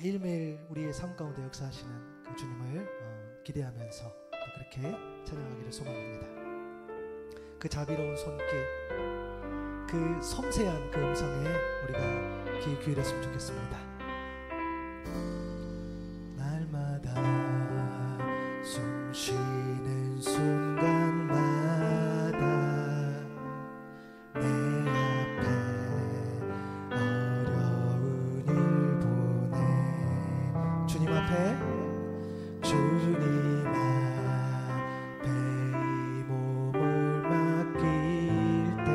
매일매일 우리의 삶 가운데 역사하시는 그 주님을 기대하면서 또 그렇게 찬양하기를 소망합니다. 그 자비로운 손길, 그 섬세한 그 음성에 우리가 귀 기울였으면 좋겠습니다. 날마다 숨 쉬는 순간마다 내 앞에 어려운 일 보내 주님 앞에 이 몸을 맡길 때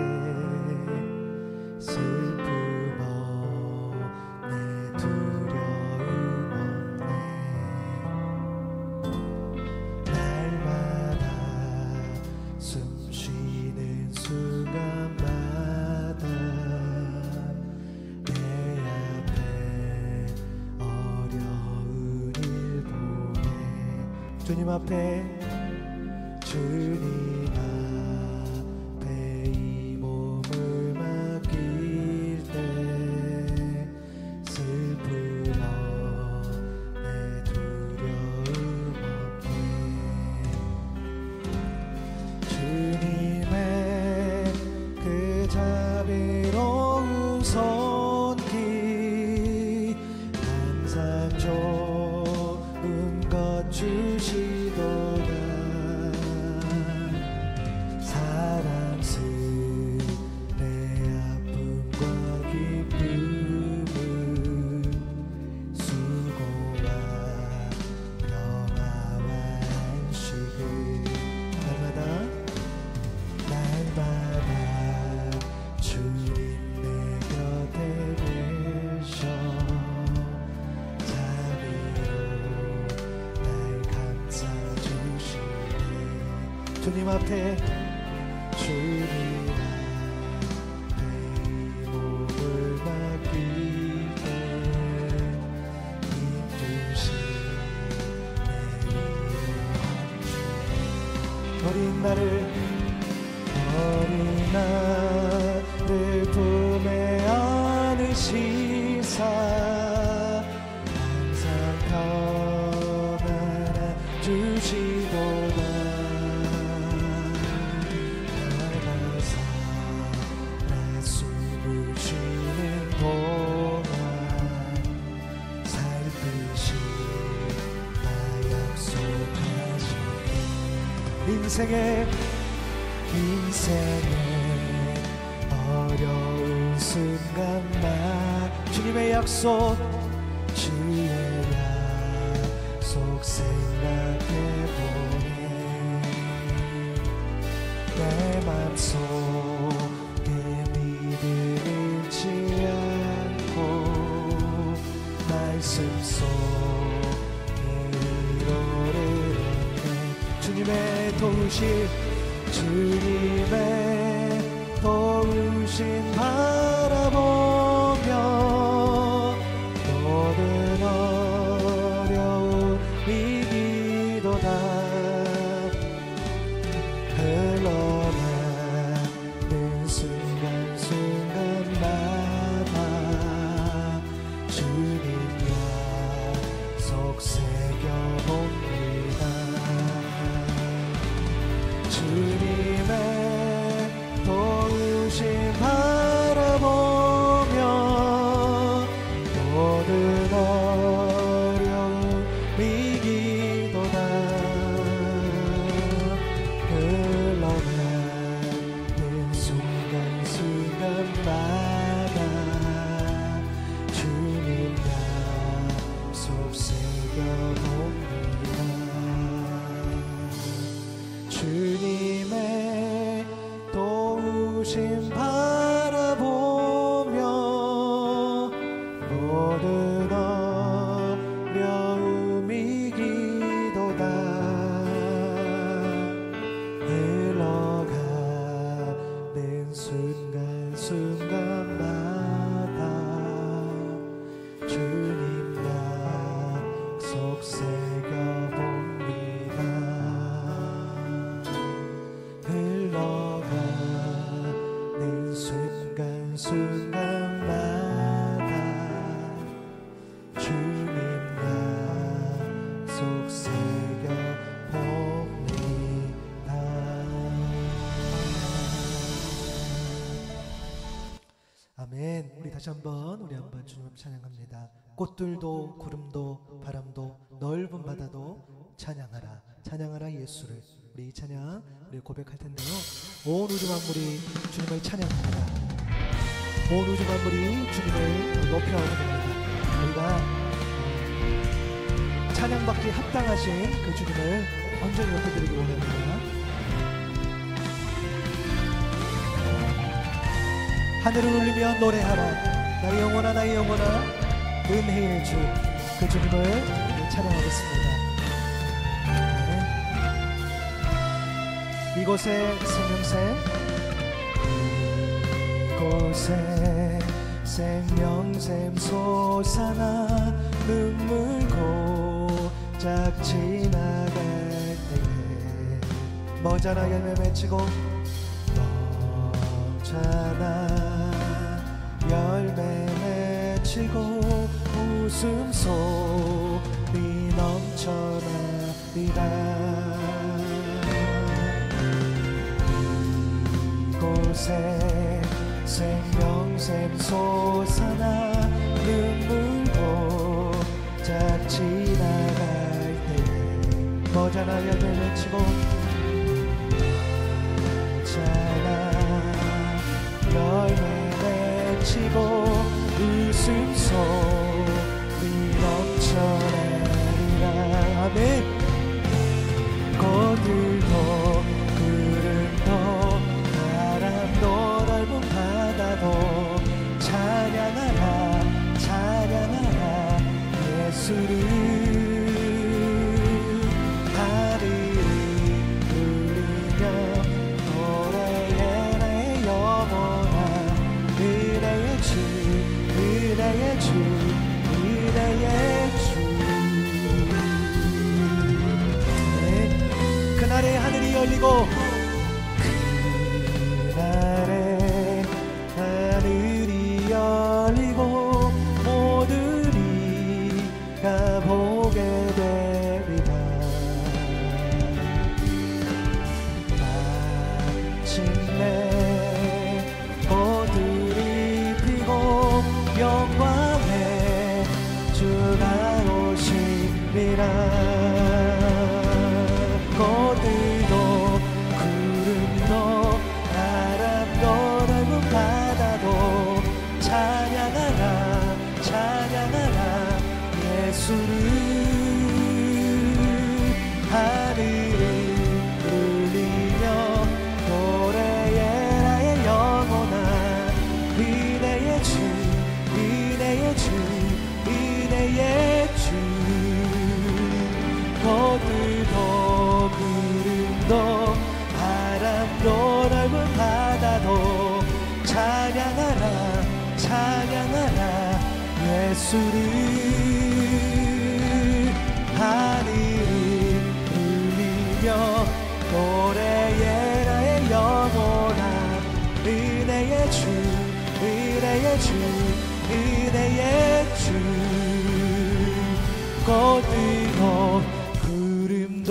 슬픔 없네 두려움 없네 날마다 숨 쉬는 순간마다 내 앞에 어려운 일 보내 주님 앞에 이 몸을 맡길 때 슬픔 없네 두려움 없네 주님의 그 자비로운 손길 항상 좋은 것 주시도다 주님 앞에 이 몸을 맡길 때 힘주신 어린 나를 품에 안으시사 항상 평안해 주시도다 인생의 어려운 순간만 주님의 약속 주의 약속 생각해보네 내 맘속에 믿음을 잃지 않고 말씀 속에 위로를 주님의 도우심 바라보며 모든 어려움 이기도다 흘러가는 순간순간마다 주님 약속 새겨봅니다 주님의 도우심 바라보며 모든 어려움 이기도다 흘러가는 순간순간마다 주님 약속 새겨봅니다 주님의 도우심 바라보며 모든 어려움 이기도다 흘러가는 순간순간마다 주님 약속 새겨봅니다 흘러가는 순간순간마다 주님 아멘. 우리 다시 한번 주님을 찬양합니다. 꽃들도 구름도 바람도 넓은 바다도 찬양하라. 찬양하라 예수를. 우리 이 찬양 우리 고백할 텐데요. 온 우주 만물이 주님을 찬양합니다. 온 우주 만물이 주님을 높여옵니다. 우리가 찬양받기 합당하신 그 주님을 온전히 높여드리기 원합니다. 하늘을 울리며 노래하라. 나의 영혼아 나의 영혼아 은혜의 주 그 주님을 찬양하겠습니다. 네. 이곳에 생명샘 이곳에 생명샘 솟아나 눈물 고작 지나갈 때에 머자나 열매 맺히고 머자나 열매 맺히고 웃음소리 넘쳐나리라. 이곳에 생명샘 솟아나 눈물 고작 지나갈 때 머자나 열매 맺히고 머자나 열매 맺히고 웃음소리 넘쳐나리라. 아멘. 꽃들도 구름도 바람도 넓은 바다도 찬양하라 찬양하라 예수를. 하늘을 울리며 노래해 나의 영혼아 은혜의 주 은혜의 주 은혜의 주. 네. 그날에 하늘이 열리고 그날에 하늘이 열리고 모든 이가 보게 되리라. 마침내 꽃들이 피고 영광의 주가 오시리라. 꽃들도 구름도 바람도 넓은 바다도 찬양하라 찬양하라 예수를. 하늘을 울리며 노래해 나의 영혼아 은혜의 주 은혜의 주 은혜의 주. 꽃들도 구름도 바람도 넓은 바다도 찬양하라 찬양하라 예수를. 하늘을 울리며 노래해 나의 영혼아 은혜의 주 은혜의 주 은혜의 주. 꽃들도 구름도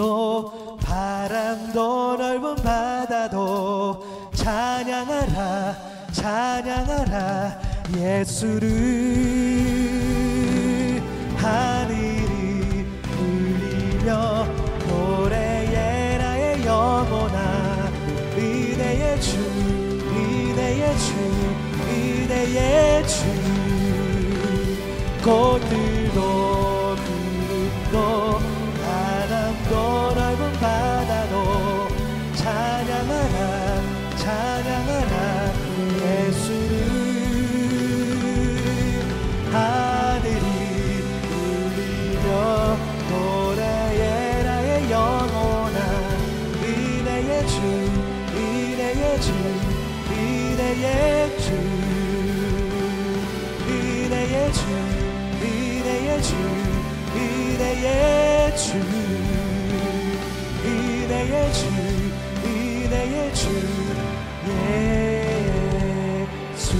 바람도 넓은 바다도 찬양하라 찬양하라 예수를. 하늘이 울리며 노래해 나의 영혼아 은혜의 주 은혜의 주 은혜의 주. 꽃들도 구름도 바람도 넓은 바다도 찬양하라 찬양하라 예수를. 하늘이 울리며 노래해 나의 영혼아 은혜의 주 은혜의 주 은혜의 주 은혜의 주 은혜의 주 은혜의 주 은혜의 주 은혜의 주 예수.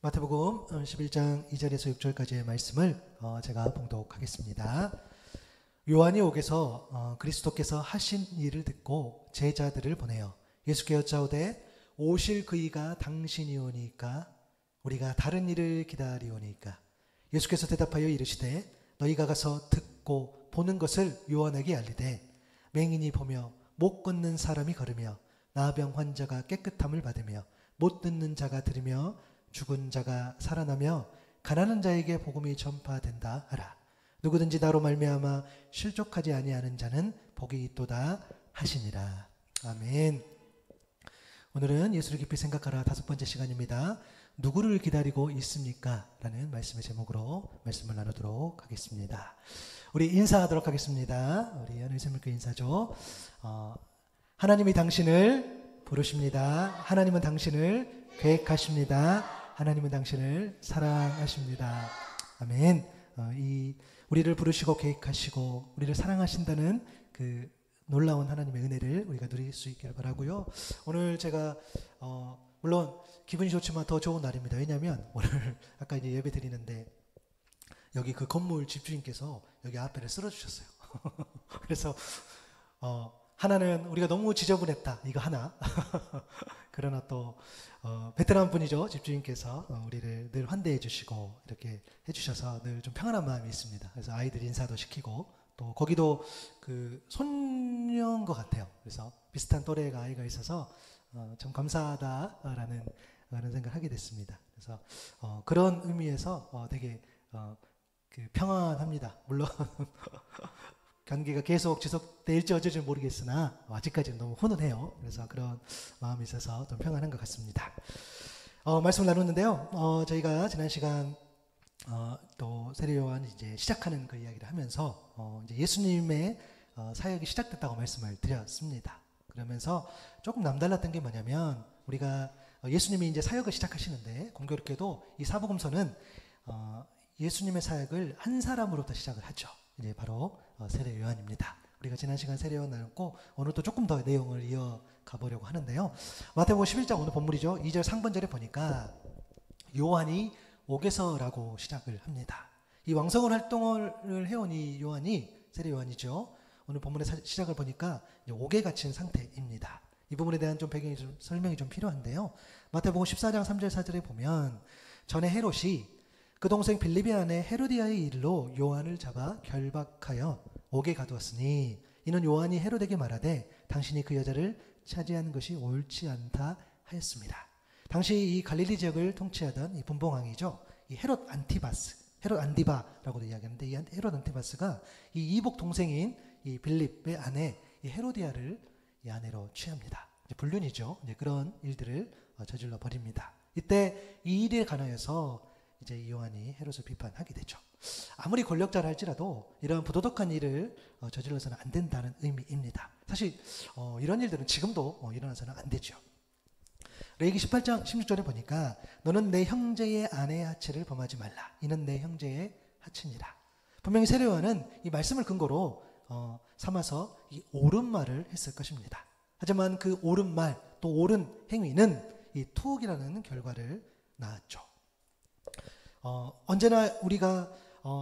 마태복음 11장 2절에서 6절까지의 말씀을 제가 봉독하겠습니다. 요한이 옥에서 그리스도께서 하신 일을 듣고 제자들을 보내어 예수께 여짜오되 오실 그이가 당신이 오니까 우리가 다른 일을 기다리오니까. 예수께서 대답하여 이르시되 너희가 가서 듣고 보는 것을 요한에게 알리되 맹인이 보며 못 걷는 사람이 걸으며 나병 환자가 깨끗함을 받으며 못 듣는 자가 들으며 죽은 자가 살아나며 가난한 자에게 복음이 전파된다 하라. 누구든지 나로 말미암아 실족하지 아니하는 자는 복이 있도다 하시니라. 아멘. 오늘은 예수를 깊이 생각하라 5번째 시간입니다. 누구를 기다리고 있습니까? 라는 말씀의 제목으로 말씀을 나누도록 하겠습니다. 우리 인사하도록 하겠습니다. 우리 연일샘물교회 인사죠. 하나님이 당신을 부르십니다. 하나님은 당신을 계획하십니다. 하나님은 당신을 사랑하십니다. 아멘. 우리를 부르시고 계획하시고 우리를 사랑하신다는 그 놀라운 하나님의 은혜를 우리가 누릴 수 있기를 바라고요. 오늘 제가 물론 기분이 좋지만 더 좋은 날입니다. 왜냐하면 오늘 아까 이제 예배 드리는데 여기 그 건물 집주인께서 여기 앞에를 쓸어주셨어요. 그래서 하나는 우리가 너무 지저분했다 이거 하나 그러나 또 베테랑 분이죠. 집주인께서 우리를 늘 환대해 주시고 이렇게 해주셔서 늘 좀 평안한 마음이 있습니다. 그래서 아이들 인사도 시키고 또 거기도 그 손녀인 것 같아요. 그래서 비슷한 또래가 아이가 있어서 참 감사하다라는 그런 생각을 하게 됐습니다. 그래서 그런 의미에서 되게 그 평안합니다. 물론 감기가 계속 지속될지 어쩔지 모르겠으나 아직까지는 너무 훈훈해요. 그래서 그런 마음이 있어서 좀 평안한 것 같습니다. 말씀을 나눴는데요. 저희가 지난 시간 또 세례요한 이제 시작하는 그 이야기를 하면서 이제 예수님의 사역이 시작됐다고 말씀을 드렸습니다. 그러면서 조금 남달랐던 게 뭐냐면 우리가 예수님이 이제 사역을 시작하시는데 공교롭게도 이 사복음서는 예수님의 사역을 한 사람으로부터 시작을 하죠. 이제 바로 세례 요한입니다. 우리가 지난 시간 세례 요한 나눴고 오늘도 조금 더 내용을 이어가 보려고 하는데요. 마태복음 11장 오늘 본문이죠. 2절 상반절에 보니까 요한이 옥에서라고 시작을 합니다. 이 왕성한 활동을 해온 이 요한이 세례 요한이죠. 오늘 본문의 시작을 보니까 옥에 갇힌 상태입니다. 이 부분에 대한 좀 배경이 좀 설명이 좀 필요한데요. 마태복음 14장 3절 4절에 보면 전에 헤롯이 그 동생 빌립의 아내 헤로디아의 일로 요한을 잡아 결박하여 옥에 가두었으니 이는 요한이 헤롯에게 말하되 당신이 그 여자를 차지하는 것이 옳지 않다 하였습니다. 당시 이 갈릴리 지역을 통치하던 이 분봉왕이죠. 이 헤롯 안디바라고도 이야기하는데 이 헤롯 안티바스가 이 이복 동생인 이 빌립의 아내 이 헤로디아를 이 아내로 취합니다. 이제 불륜이죠. 이제 그런 일들을 저질러 버립니다. 이때 이 일에 관하여서 이제 요한이 헤롯을 비판하게 되죠. 아무리 권력자라 할지라도 이런 부도덕한 일을 저질러서는 안 된다는 의미입니다. 사실 이런 일들은 지금도 일어나서는 안 되죠. 레위기 18장 16절에 보니까 너는 내 형제의 아내의 하체를 범하지 말라. 이는 내 형제의 하체니라. 분명히 세례 요한은 이 말씀을 근거로 삼아서 이 옳은 말을 했을 것입니다. 하지만 그 옳은 말 또 옳은 행위는 이 투옥이라는 결과를 낳았죠. 언제나 우리가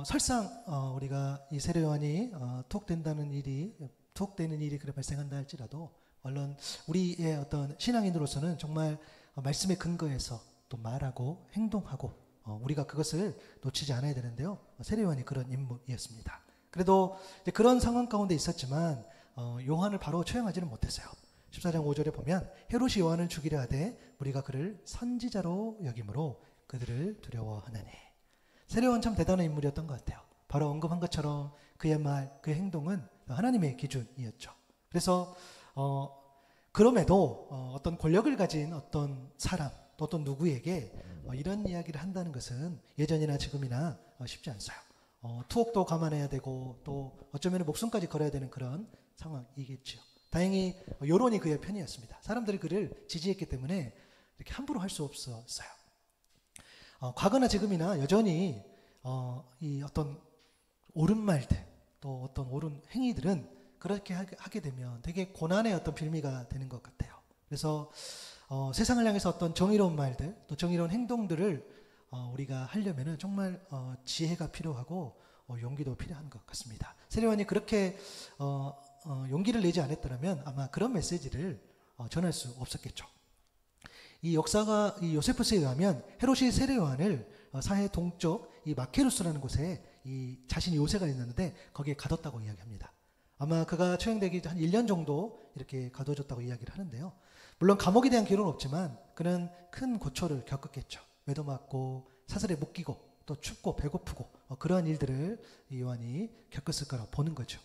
설상 우리가 이 세례 요한이 투옥되는 일이 그래 발생한다 할지라도 물론 우리의 어떤 신앙인으로서는 정말 말씀의 근거에서 또 말하고 행동하고 우리가 그것을 놓치지 않아야 되는데요. 세례 요한이 그런 인물이었습니다. 그래도 이제 그런 상황 가운데 있었지만 요한을 바로 처형하지는 못했어요. 14장 5절에 보면 헤롯이 요한을 죽이려 하되 우리가 그를 선지자로 여김으로 그들을 두려워하나니. 세례 요한 참 대단한 인물이었던 것 같아요. 바로 언급한 것처럼 그의 말, 그의 행동은 하나님의 기준이었죠. 그래서 그럼에도 어떤 권력을 가진 어떤 사람 또 어떤 누구에게 이런 이야기를 한다는 것은 예전이나 지금이나 쉽지 않아요. 투옥도 감안해야 되고 또 어쩌면 목숨까지 걸어야 되는 그런 상황이겠죠. 다행히 여론이 그의 편이었습니다. 사람들이 그를 지지했기 때문에 이렇게 함부로 할 수 없었어요. 과거나 지금이나 여전히 이 어떤 옳은 말들 또 어떤 옳은 행위들은 그렇게 하게 되면 되게 고난의 어떤 빌미가 되는 것 같아요. 그래서 세상을 향해서 어떤 정의로운 말들 또 정의로운 행동들을 우리가 하려면은 정말 지혜가 필요하고 용기도 필요한 것 같습니다. 세례 요한이 그렇게 용기를 내지 않았더라면 아마 그런 메시지를 전할 수 없었겠죠. 이 역사가 이 요세푸스에 의하면 헤롯이 세례 요한을 사해 동쪽 이 마케루스라는 곳에 이 자신이 요새가 있는데 거기에 가뒀다고 이야기합니다. 아마 그가 처형되기 한 1년 정도 이렇게 가둬졌다고 이야기를 하는데요. 물론 감옥에 대한 기록은 없지만 그는 큰 고초를 겪었겠죠. 매도 맞고 사슬에 묶이고 또 춥고 배고프고 그러한 일들을 이 요한이 겪었을 거라고 보는 거죠.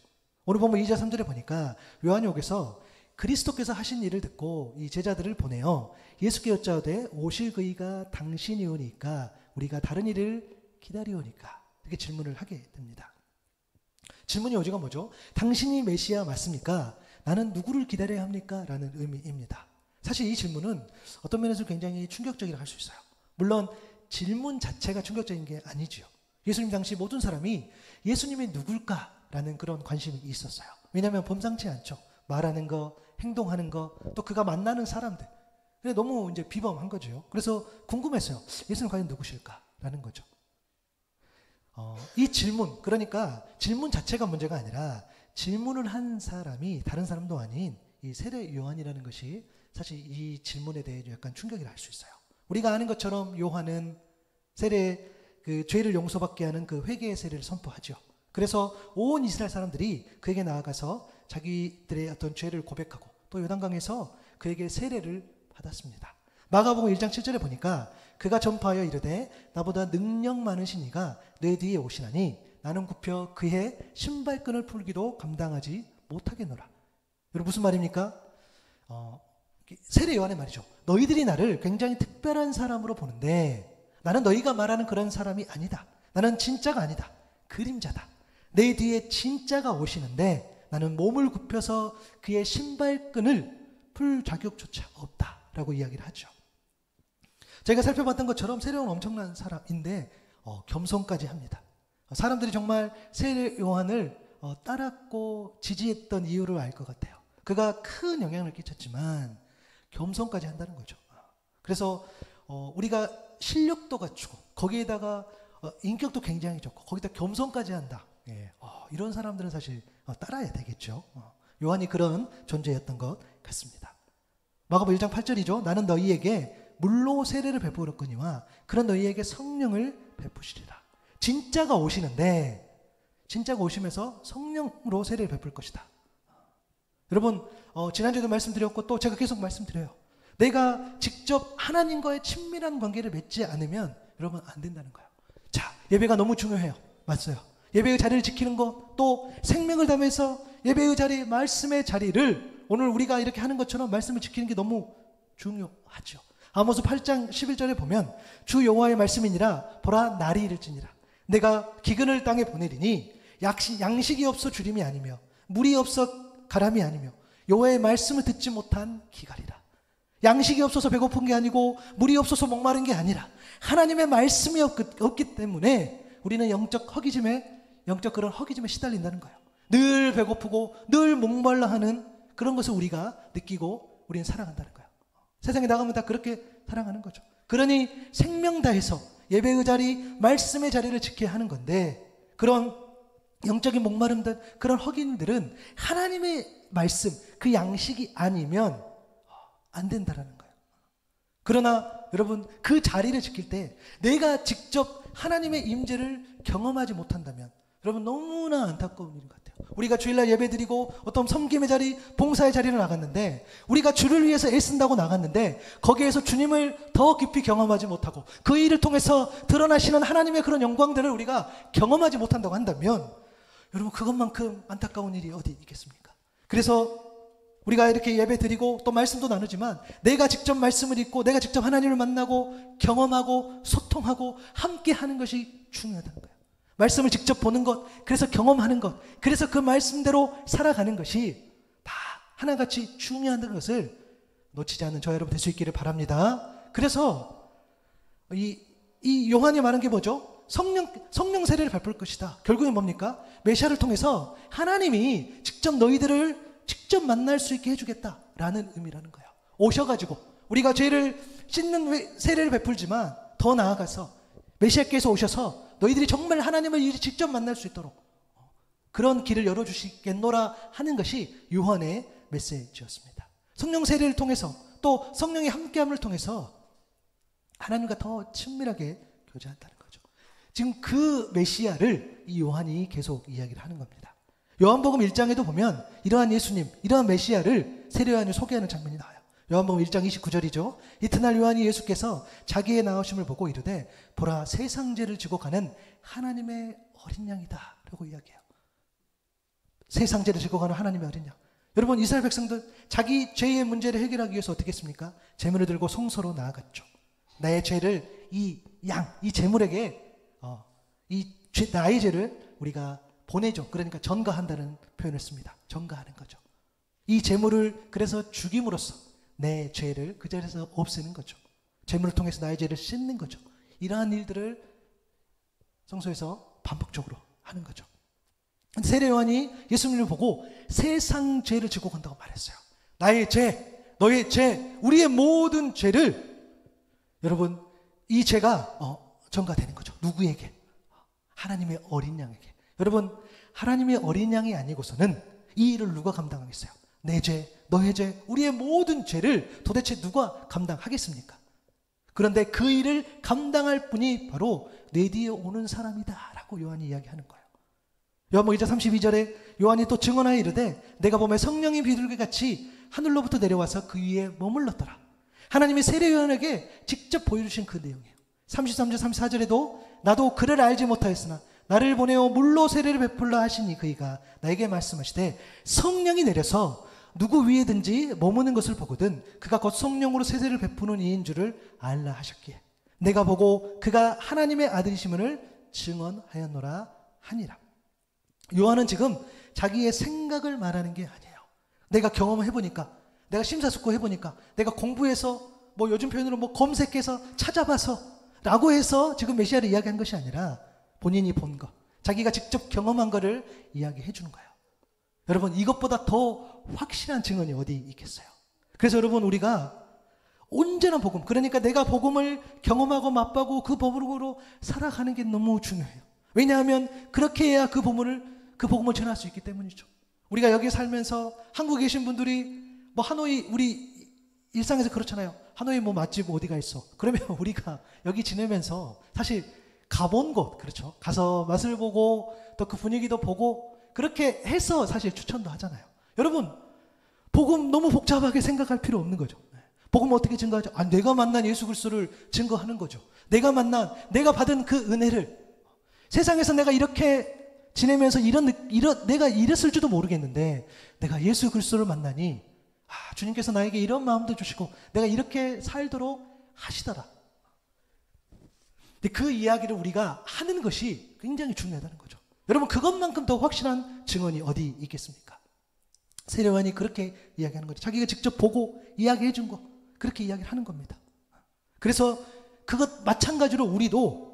오늘 보면 2절 3절에 보니까 요한이 여기서 그리스도께서 하신 일을 듣고 이 제자들을 보내어 예수께 여짜오되 오실 그이가 당신이오니까 우리가 다른 일을 기다리오니까 이렇게 질문을 하게 됩니다. 질문이 오지가 뭐죠? 당신이 메시아 맞습니까? 나는 누구를 기다려야 합니까? 라는 의미입니다. 사실 이 질문은 어떤 면에서 굉장히 충격적이라고 할 수 있어요. 물론 질문 자체가 충격적인 게 아니죠. 예수님 당시 모든 사람이 예수님이 누굴까라는 그런 관심이 있었어요. 왜냐하면 범상치 않죠. 말하는 거, 행동하는 거, 또 그가 만나는 사람들. 너무 이제 비범한 거죠. 그래서 궁금했어요. 예수님 과연 누구실까라는 거죠. 이 질문, 그러니까 질문 자체가 문제가 아니라 질문을 한 사람이 다른 사람도 아닌 이 세례 요한이라는 것이 사실 이 질문에 대해 약간 충격이라 할 수 있어요. 우리가 아는 것처럼 요한은 세례 그 죄를 용서받게 하는 그 회개의 세례를 선포하죠. 그래서 온 이스라엘 사람들이 그에게 나아가서 자기들의 어떤 죄를 고백하고 또 요단강에서 그에게 세례를 받았습니다. 마가복음 1장 7절에 보니까 그가 전파하여 이르되 나보다 능력 많으신 이가 내 뒤에 오시나니 나는 굽혀 그의 신발끈을 풀기도 감당하지 못하겠노라. 여러분 무슨 말입니까? 세례 요한의 말이죠. 너희들이 나를 굉장히 특별한 사람으로 보는데 나는 너희가 말하는 그런 사람이 아니다. 나는 진짜가 아니다. 그림자다. 내 뒤에 진짜가 오시는데 나는 몸을 굽혀서 그의 신발끈을 풀 자격조차 없다라고 이야기를 하죠. 저희가 살펴봤던 것처럼 세례 요한은 엄청난 사람인데 겸손까지 합니다. 사람들이 정말 세례 요한을 따랐고 지지했던 이유를 알 것 같아요. 그가 큰 영향을 끼쳤지만 겸손까지 한다는 거죠. 그래서 우리가 실력도 갖추고 거기에다가 인격도 굉장히 좋고 거기다 겸손까지 한다. 예, 이런 사람들은 사실 따라야 되겠죠. 요한이 그런 존재였던 것 같습니다. 마가복음 1장 8절이죠. 나는 너희에게 물로 세례를 베풀었거니와 그런 너희에게 성령을 베푸시리라. 진짜가 오시는데 진짜가 오시면서 성령으로 세례를 베풀 것이다. 여러분 지난주에도 말씀드렸고 또 제가 계속 말씀드려요. 내가 직접 하나님과의 친밀한 관계를 맺지 않으면 여러분 안 된다는 거예요. 자, 예배가 너무 중요해요. 맞아요. 예배의 자리를 지키는 것, 또 생명을 담아서 예배의 자리, 말씀의 자리를 오늘 우리가 이렇게 하는 것처럼 말씀을 지키는 게 너무 중요하죠. 아모스 8장 11절에 보면 주 여호와의 말씀이니라 보라 날이 이를지니라 내가 기근을 땅에 보내리니 양식이 없어 주림이 아니며 물이 없어 가람이 아니며 여호와의 말씀을 듣지 못한 기갈이라. 양식이 없어서 배고픈 게 아니고 물이 없어서 목마른 게 아니라 하나님의 말씀이 없기 때문에 우리는 영적 그런 허기짐에 시달린다는 거예요. 늘 배고프고 늘 목말라 하는 그런 것을 우리가 느끼고 우리는 살아간다는 거예요. 세상에 나가면 다 그렇게 살아가는 거죠. 그러니 생명 다해서 예배의 자리, 말씀의 자리를 지켜야 하는 건데 그런 영적인 목마름들, 그런 허기들은 하나님의 말씀, 그 양식이 아니면 안 된다라는 거예요. 그러나 여러분 그 자리를 지킬 때 내가 직접 하나님의 임재를 경험하지 못한다면 여러분 너무나 안타까운 일인 것 같아요. 우리가 주일날 예배드리고 어떤 섬김의 자리, 봉사의 자리를 나갔는데 우리가 주를 위해서 애쓴다고 나갔는데 거기에서 주님을 더 깊이 경험하지 못하고 그 일을 통해서 드러나시는 하나님의 그런 영광들을 우리가 경험하지 못한다고 한다면 여러분 그것만큼 안타까운 일이 어디 있겠습니까? 그래서 우리가 이렇게 예배 드리고 또 말씀도 나누지만 내가 직접 말씀을 읽고 내가 직접 하나님을 만나고 경험하고 소통하고 함께 하는 것이 중요하다는 거예요. 말씀을 직접 보는 것, 그래서 경험하는 것, 그래서 그 말씀대로 살아가는 것이 다 하나같이 중요하다는 것을 놓치지 않는 저와 여러분 될 수 있기를 바랍니다. 그래서 이 요한이 말한 게 뭐죠? 성령 세례를 베풀 것이다. 결국엔 뭡니까? 메시아를 통해서 하나님이 직접 너희들을 직접 만날 수 있게 해주겠다라는 의미라는 거예요. 오셔가지고 우리가 죄를 씻는 세례를 베풀지만 더 나아가서 메시아께서 오셔서 너희들이 정말 하나님을 직접 만날 수 있도록 그런 길을 열어주시겠노라 하는 것이 요한의 메시지였습니다. 성령 세례를 통해서 또 성령의 함께함을 통해서 하나님과 더 친밀하게 교제한다는 거죠. 지금 그 메시아를 이 요한이 계속 이야기를 하는 겁니다. 요한복음 1장에도 보면 이러한 예수님, 이러한 메시아를 세례 요한이 소개하는 장면이 나와요. 요한복음 1장 29절이죠. 이튿날 요한이 예수께서 자기의 나오심을 보고 이르되 보라 세상 죄를 지고 가는 하나님의 어린 양이다 라고 이야기해요. 세상 죄를 지고 가는 하나님의 어린 양. 여러분 이스라엘 백성들 자기 죄의 문제를 해결하기 위해서 어떻게 했습니까? 제물을 들고 성소로 나아갔죠. 나의 죄를 이 양, 이 제물에게 나의 죄를 우리가 보내죠. 그러니까 전가한다는 표현을 씁니다. 전가하는 거죠. 이 제물을 그래서 죽임으로써 내 죄를 그 자리에서 없애는 거죠. 제물을 통해서 나의 죄를 씻는 거죠. 이러한 일들을 성소에서 반복적으로 하는 거죠. 세례 요한이 예수님을 보고 세상 죄를 지고 간다고 말했어요. 나의 죄, 너의 죄, 우리의 모든 죄를 여러분 이 죄가 전가되는 거죠. 누구에게? 하나님의 어린 양에게. 여러분 하나님의 어린 양이 아니고서는 이 일을 누가 감당하겠어요? 내 죄, 너의 죄, 우리의 모든 죄를 도대체 누가 감당하겠습니까? 그런데 그 일을 감당할 분이 바로 내 뒤에 오는 사람이다 라고 요한이 이야기하는 거예요. 요한복음 1장 32절에 요한이 또 증언하여 이르되 내가 보매 성령이 비둘기같이 하늘로부터 내려와서 그 위에 머물렀더라. 하나님이 세례 요한에게 직접 보여주신 그 내용이에요. 33절 34절에도 나도 그를 알지 못하였으나 나를 보내어 물로 세례를 베풀라 하시니 그이가 나에게 말씀하시되 성령이 내려서 누구 위에든지 머무는 것을 보거든 그가 곧 성령으로 세례를 베푸는 이인 줄을 알라 하셨기에 내가 보고 그가 하나님의 아들이심을 증언하였노라 하니라. 요한은 지금 자기의 생각을 말하는 게 아니에요. 내가 경험해보니까, 내가 심사숙고해보니까, 내가 공부해서 뭐 요즘 표현으로 뭐 검색해서 찾아봐서 라고 해서 지금 메시아를 이야기한 것이 아니라 본인이 본 것, 자기가 직접 경험한 것을 이야기해 주는 거예요. 여러분 이것보다 더 확실한 증언이 어디 있겠어요? 그래서 여러분 우리가 언제나 복음, 그러니까 내가 복음을 경험하고 맛보고 그 복음으로 살아가는 게 너무 중요해요. 왜냐하면 그렇게 해야 그 복음을 전할 수 있기 때문이죠. 우리가 여기 살면서 한국에 계신 분들이 뭐 하노이, 우리 일상에서 그렇잖아요. 하노이 뭐 맛집 어디가 있어. 그러면 우리가 여기 지내면서 사실 가본 곳, 그렇죠. 가서 맛을 보고 또 그 분위기도 보고 그렇게 해서 사실 추천도 하잖아요. 여러분 복음 너무 복잡하게 생각할 필요 없는 거죠. 복음 어떻게 증거하죠? 내가 만난 예수 그리스도를 증거하는 거죠. 내가 받은 그 은혜를 세상에서 내가 이렇게 지내면서 내가 이랬을 줄도 모르겠는데 내가 예수 그리스도를 만나니 주님께서 나에게 이런 마음도 주시고 내가 이렇게 살도록 하시더라. 근데 그 이야기를 우리가 하는 것이 굉장히 중요하다는 거죠. 여러분 그것만큼 더 확실한 증언이 어디 있겠습니까? 세례 요한이 그렇게 이야기하는 거죠. 자기가 직접 보고 이야기해 준 거 그렇게 이야기를 하는 겁니다. 그래서 그것 마찬가지로 우리도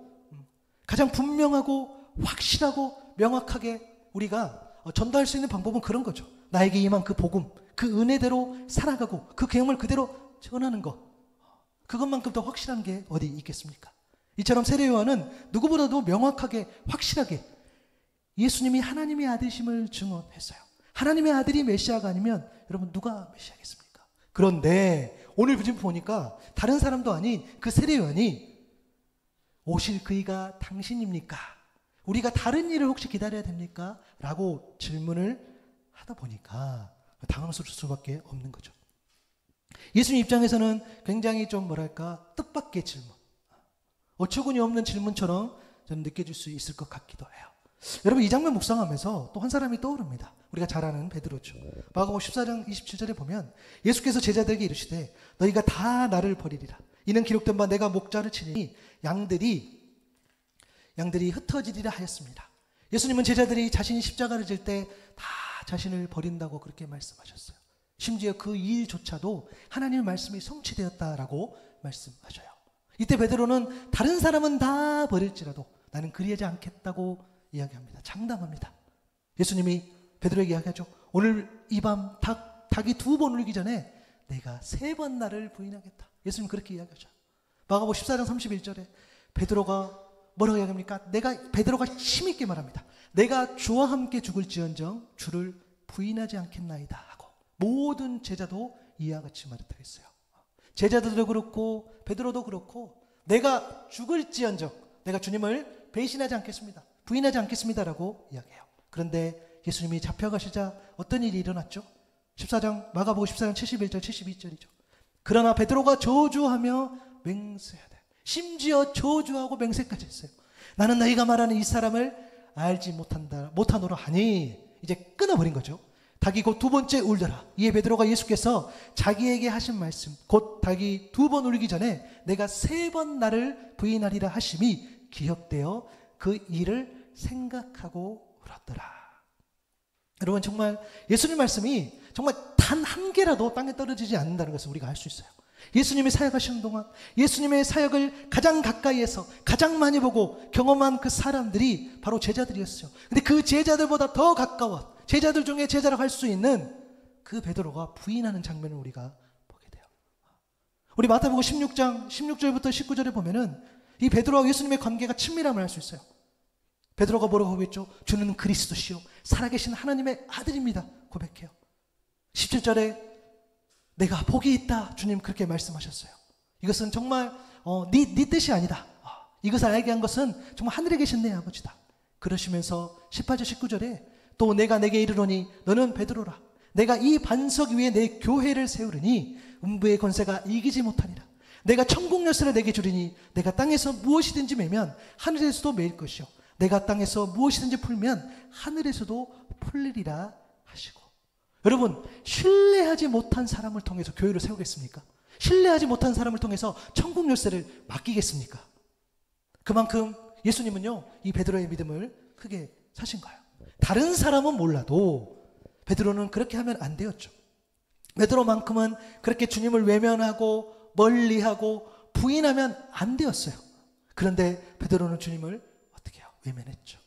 가장 분명하고 확실하고 명확하게 우리가 전달할 수 있는 방법은 그런 거죠. 나에게 임한 그 복음, 그 은혜대로 살아가고 그 계명을 그대로 전하는 것. 그것만큼 더 확실한 게 어디 있겠습니까? 이처럼 세례 요한은 누구보다도 명확하게 확실하게 예수님이 하나님의 아들이심을 증언했어요. 하나님의 아들이 메시아가 아니면 여러분 누가 메시아겠습니까? 그런데 오늘 지금 보니까 다른 사람도 아닌 그 세례 요한이 오실 그이가 당신입니까? 우리가 다른 일을 혹시 기다려야 됩니까? 라고 질문을 하다 보니까 당황스러울 수밖에 없는 거죠. 예수님 입장에서는 굉장히 좀 뭐랄까 뜻밖의 질문, 어처구니 없는 질문처럼 저는 느껴질 수 있을 것 같기도 해요. 여러분 이 장면 묵상하면서 또 한 사람이 떠오릅니다. 우리가 잘 아는 베드로죠. 마가복음 14장 27절에 보면 예수께서 제자들에게 이르시되 너희가 다 나를 버리리라. 이는 기록된 바 내가 목자를 치니 양들이 흩어지리라 하였습니다. 예수님은 제자들이 자신이 십자가를 질 때 다 자신을 버린다고 그렇게 말씀하셨어요. 심지어 그 일조차도 하나님의 말씀이 성취되었다라고 말씀하셔요. 이때 베드로는 다른 사람은 다 버릴지라도 나는 그리하지 않겠다고 이야기합니다. 장담합니다. 예수님이 베드로에게 이야기하죠. 오늘 이 밤 닭이 2번 울기 전에 내가 3번 나를 부인하겠다. 예수님 그렇게 이야기하죠. 마가복음 14장 31절에 베드로가 뭐라고 이야기합니까? 베드로가 힘있게 말합니다. 내가 주와 함께 죽을지언정 주를 부인하지 않겠나이다 하고 모든 제자도 이와 같이 말했다고 했어요. 제자들도 그렇고 베드로도 그렇고 내가 죽을지언정 내가 주님을 배신하지 않겠습니다. 부인하지 않겠습니다라고 이야기해요. 그런데 예수님이 잡혀가시자 어떤 일이 일어났죠? 14장 마가복음 14장 71절 72절이죠. 그러나 베드로가 저주하며 맹세하되 심지어 저주하고 맹세까지 했어요. 나는 너희가 말하는 이 사람을 알지 못하노라 하니 이제 끊어버린 거죠. 닭이 곧 두 번째 울더라. 이에 베드로가 예수께서 자기에게 하신 말씀 곧 닭이 두 번 울기 전에 내가 세 번 나를 부인하리라 하심이 기억되어 그 일을 생각하고 울었더라. 여러분 정말 예수님 말씀이 정말 단 한 개라도 땅에 떨어지지 않는다는 것을 우리가 알 수 있어요. 예수님이 사역하시는 동안 예수님의 사역을 가장 가까이에서 가장 많이 보고 경험한 그 사람들이 바로 제자들이었어요. 근데 그 제자들보다 더 가까워 제자들 중에 제자라고 할 수 있는 그 베드로가 부인하는 장면을 우리가 보게 돼요. 우리 마태복음 16장 16절부터 19절에 보면은 이 베드로와 예수님의 관계가 친밀함을 알 수 있어요. 베드로가 뭐라고 고백했죠? 주는 그리스도시요 살아계신 하나님의 아들입니다 고백해요. 17절에 내가 복이 있다 주님 그렇게 말씀하셨어요. 이것은 정말 네 뜻이 아니다. 이것을 알게 한 것은 정말 하늘에 계신 내 아버지다. 그러시면서 18절 19절에 또 내가 내게 이르노니 너는 베드로라. 내가 이 반석 위에 내 교회를 세우리니 음부의 권세가 이기지 못하리라. 내가 천국 열쇠를 내게 주리니 내가 땅에서 무엇이든지 매면 하늘에서도 매일 것이요 내가 땅에서 무엇이든지 풀면 하늘에서도 풀리리라 하시고. 여러분 신뢰하지 못한 사람을 통해서 교회를 세우겠습니까? 신뢰하지 못한 사람을 통해서 천국 열쇠를 맡기겠습니까? 그만큼 예수님은요 이 베드로의 믿음을 크게 사신 거예요. 다른 사람은 몰라도 베드로는 그렇게 하면 안 되었죠. 베드로만큼은 그렇게 주님을 외면하고 멀리하고 부인하면 안 되었어요. 그런데 베드로는 주님을 어떻게 해요? 외면했죠.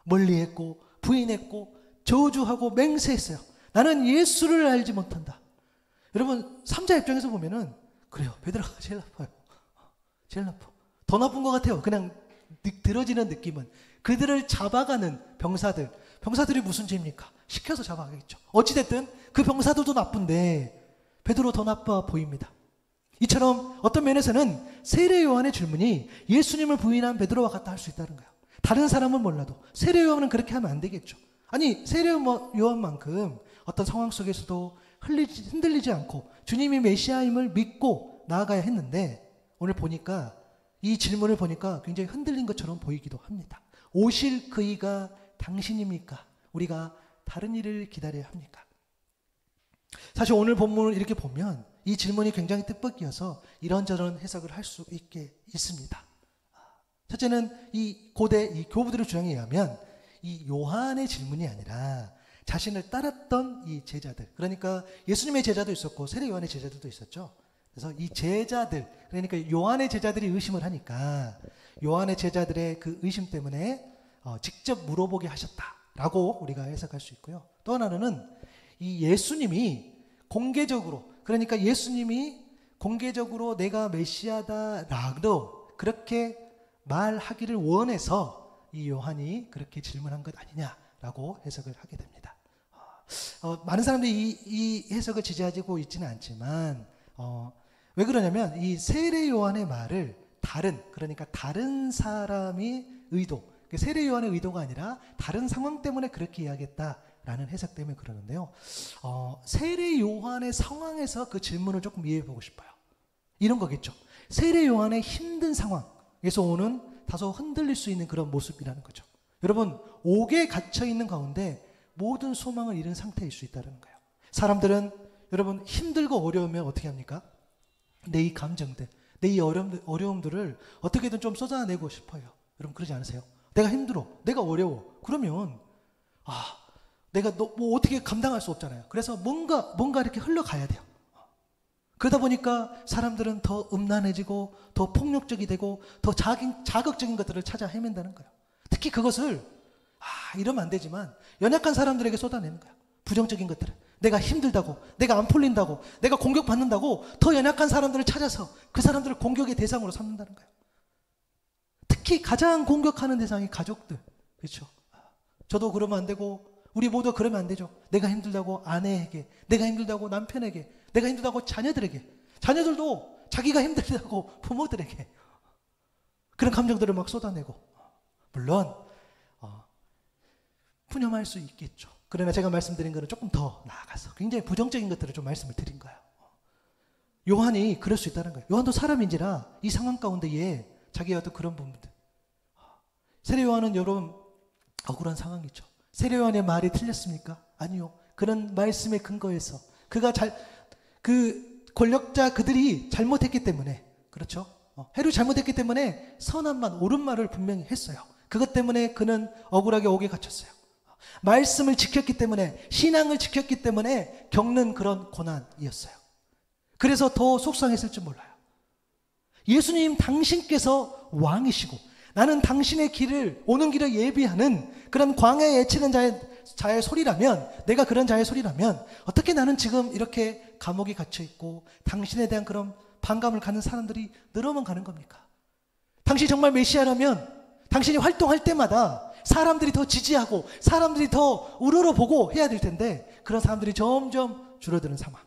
멀리했고 부인했고 저주하고 맹세했어요. 나는 예수를 알지 못한다. 여러분 3자 입장에서 보면은 그래요. 베드로가 제일 나빠요. 제일 나빠. 더 나쁜 것 같아요. 그냥 들어지는 느낌은. 그들을 잡아가는 병사들이 무슨 죄입니까? 시켜서 잡아가겠죠. 어찌됐든 그 병사들도 나쁜데 베드로 더 나빠 보입니다. 이처럼 어떤 면에서는 세례 요한의 질문이 예수님을 부인한 베드로와 같다 할 수 있다는 거예요. 다른 사람은 몰라도 세례 요한은 그렇게 하면 안 되겠죠. 아니 세례 요한만큼 어떤 상황 속에서도 흔들리지 않고 주님이 메시아임을 믿고 나아가야 했는데 오늘 보니까 이 질문을 보니까 굉장히 흔들린 것처럼 보이기도 합니다. 오실 그이가 당신입니까? 우리가 다른 일을 기다려야 합니까? 사실 오늘 본문을 이렇게 보면 이 질문이 굉장히 뜻밖이어서 이런저런 해석을 할 수 있습니다. 첫째는 이 고대 이 교부들의 주장에 의하면 이 요한의 질문이 아니라 자신을 따랐던 이 제자들, 그러니까 예수님의 제자도 있었고 세례 요한의 제자들도 있었죠. 그래서 이 제자들, 그러니까 요한의 제자들이 의심을 하니까 요한의 제자들의 그 의심 때문에 직접 물어보게 하셨다라고 우리가 해석할 수 있고요. 또 하나는 이 예수님이 공개적으로, 그러니까 예수님이 공개적으로 내가 메시아다라고 그렇게 말하기를 원해서 이 요한이 그렇게 질문한 것 아니냐라고 해석을 하게 됩니다. 많은 사람들이 이 해석을 지지하고 있지는 않지만 왜 그러냐면 이 세례 요한의 말을 그러니까 다른 사람이 의도, 세례 요한의 의도가 아니라 다른 상황 때문에 그렇게 이야기했다라는 해석 때문에 그러는데요. 세례 요한의 상황에서 그 질문을 조금 이해해 보고 싶어요. 이런 거겠죠. 세례 요한의 힘든 상황에서 오는 다소 흔들릴 수 있는 그런 모습이라는 거죠. 여러분, 옥에 갇혀 있는 가운데 모든 소망을 잃은 상태일 수 있다는 거예요. 사람들은 여러분 힘들고 어려우면 어떻게 합니까? 내 이 감정들, 내 이 어려움들을 어떻게든 좀 쏟아내고 싶어요. 여러분 그러지 않으세요? 내가 힘들어, 내가 어려워. 그러면 내가 뭐 어떻게 감당할 수 없잖아요. 그래서 뭔가 이렇게 흘러가야 돼요. 그러다 보니까 사람들은 더 음란해지고 더 폭력적이 되고 더 자극적인 것들을 찾아 헤맨다는 거예요. 특히 그것을 이러면 안 되지만 연약한 사람들에게 쏟아내는 거예요. 부정적인 것들을. 내가 힘들다고, 내가 안 풀린다고, 내가 공격받는다고 더 연약한 사람들을 찾아서 그 사람들을 공격의 대상으로 삼는다는 거예요. 특히 가장 공격하는 대상이 가족들. 그렇죠? 저도 그러면 안 되고 우리 모두 그러면 안 되죠. 내가 힘들다고 아내에게, 내가 힘들다고 남편에게, 내가 힘들다고 자녀들에게, 자녀들도 자기가 힘들다고 부모들에게 그런 감정들을 막 쏟아내고, 물론 푸념할 수 있겠죠. 그러나 제가 말씀드린 것은 조금 더 나아가서 굉장히 부정적인 것들을 좀 말씀을 드린 거예요. 요한이 그럴 수 있다는 거예요. 요한도 사람인지라 이 상황 가운데에 자기의 어떤 그런 부분들. 세례 요한은 여러분 억울한 상황이죠. 세례 요한의 말이 틀렸습니까? 아니요. 그런 말씀의 근거에서 그 권력자 그들이 잘못했기 때문에, 그렇죠? 헤롯이 잘못했기 때문에 선한 말, 옳은 말을 분명히 했어요. 그것 때문에 그는 억울하게 옥에 갇혔어요. 말씀을 지켰기 때문에, 신앙을 지켰기 때문에 겪는 그런 고난이었어요. 그래서 더 속상했을지 몰라요. 예수님 당신께서 왕이시고 나는 당신의 길을, 오는 길을 예비하는 그런 광야에 애치는 자의 소리라면, 내가 그런 자의 소리라면 어떻게 나는 지금 이렇게 감옥에 갇혀있고 당신에 대한 그런 반감을 갖는 사람들이 늘어만 가는 겁니까? 당신이 정말 메시아라면 당신이 활동할 때마다 사람들이 더 지지하고 사람들이 더 우러러보고 해야 될 텐데, 그런 사람들이 점점 줄어드는 상황.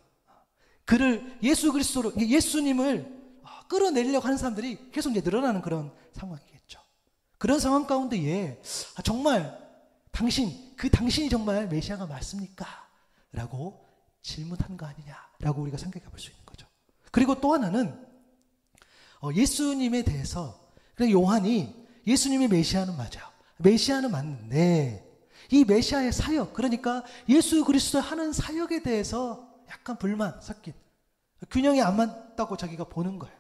그를 예수 그리스도로, 예수님을 끌어내리려고 하는 사람들이 계속 이제 늘어나는 그런 상황이겠죠. 그런 상황 가운데에 정말 당신이 정말 메시아가 맞습니까? 라고 질문한 거 아니냐라고 우리가 생각해 볼 수 있는 거죠. 그리고 또 하나는 예수님에 대해서, 요한이 예수님이 메시아는 맞아요. 메시아는 맞는데 이 메시아의 사역, 그러니까 예수 그리스도 하는 사역에 대해서 약간 불만 섞인, 균형이 안 맞다고 자기가 보는 거예요.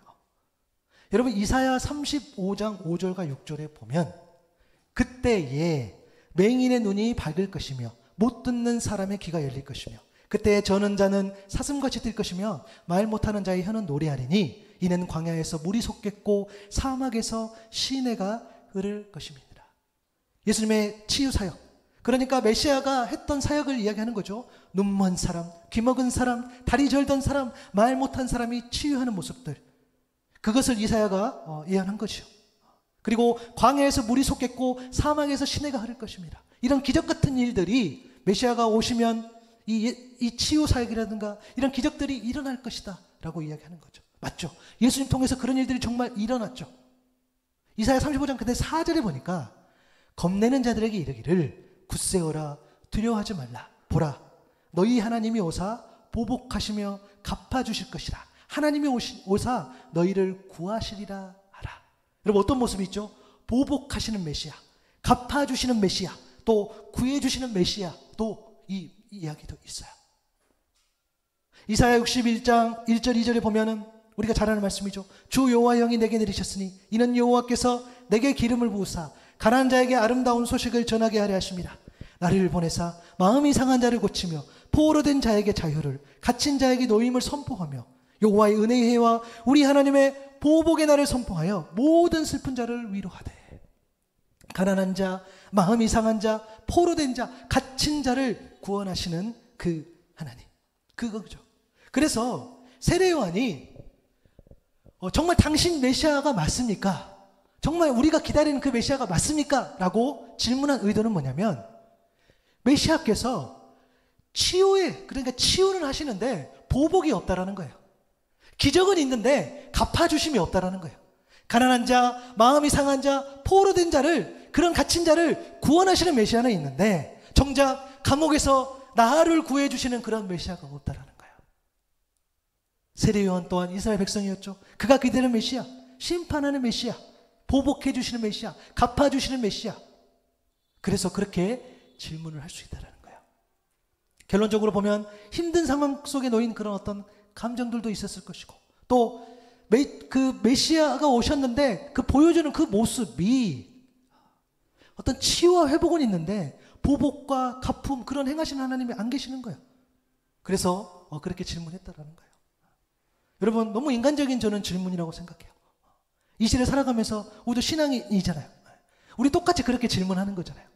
여러분 이사야 35장 5절과 6절에 보면 그때에 맹인의 눈이 밝을 것이며 못 듣는 사람의 귀가 열릴 것이며 그때에 저는 자는 사슴같이 뛸 것이며 말 못하는 자의 혀는 노래하리니 이는 광야에서 물이 솟겠고 사막에서 시내가 흐를 것입니다. 예수님의 치유 사역, 그러니까 메시아가 했던 사역을 이야기하는 거죠. 눈먼 사람, 귀먹은 사람, 다리 절던 사람, 말 못한 사람이 치유하는 모습들, 그것을 이사야가 예언한 것이죠. 그리고 광야에서 물이 솟겠고 사막에서 시내가 흐를 것입니다. 이런 기적 같은 일들이 메시아가 오시면 이 치유 사역이라든가 이런 기적들이 일어날 것이다 라고 이야기하는 거죠. 맞죠? 예수님 통해서 그런 일들이 정말 일어났죠. 이사야 35장 근데 4절에 보니까 겁내는 자들에게 이르기를 굳세어라 두려워하지 말라. 보라 너희 하나님이 오사 보복하시며 갚아주실 것이라. 하나님이 오사 너희를 구하시리라 하라. 여러분 어떤 모습이 있죠? 보복하시는 메시아, 갚아주시는 메시아, 또 구해주시는 메시아, 또 이 이야기도 있어요. 이사야 61장 1절 2절에 보면은 우리가 잘 아는 말씀이죠. 주 여호와 영이 내게 내리셨으니 이는 여호와께서 내게 기름을 부으사 가난한 자에게 아름다운 소식을 전하게 하려 하십니다. 나를 보내사 마음이 상한 자를 고치며 포로된 자에게 자유를, 갇힌 자에게 노임을 선포하며 여호와의 은혜의 해와 우리 하나님의 보복의 날을 선포하여 모든 슬픈 자를 위로하되. 가난한 자, 마음이 상한 자, 포로된 자, 갇힌 자를 구원하시는 그 하나님, 그거죠. 그래서 세례 요한이 정말 당신 메시아가 맞습니까? 정말 우리가 기다리는 그 메시아가 맞습니까? 라고 질문한 의도는 뭐냐면, 메시아께서 그러니까 치유는 하시는데 보복이 없다라는 거예요. 기적은 있는데 갚아주심이 없다라는 거예요. 가난한 자, 마음이 상한 자, 포로된 자를, 그런 갇힌 자를 구원하시는 메시아는 있는데 정작 감옥에서 나를 구해주시는 그런 메시아가 없다라는 거예요. 세례 요한 또한 이스라엘 백성이었죠. 그가 기다리는 메시아, 심판하는 메시아, 보복해주시는 메시아, 갚아주시는 메시아. 그래서 그렇게 질문을 할 수 있다는 거예요. 결론적으로 보면 힘든 상황 속에 놓인 그런 어떤 감정들도 있었을 것이고, 또 그 메시아가 오셨는데 그 보여주는 그 모습이 어떤 치유와 회복은 있는데 보복과 갚음, 그런 행하시는 하나님이 안 계시는 거예요. 그래서 그렇게 질문했다라는 거예요. 여러분 너무 인간적인 저는 질문이라고 생각해요. 이 시대를 살아가면서 우리도 신앙인이잖아요. 우리 똑같이 그렇게 질문하는 거잖아요.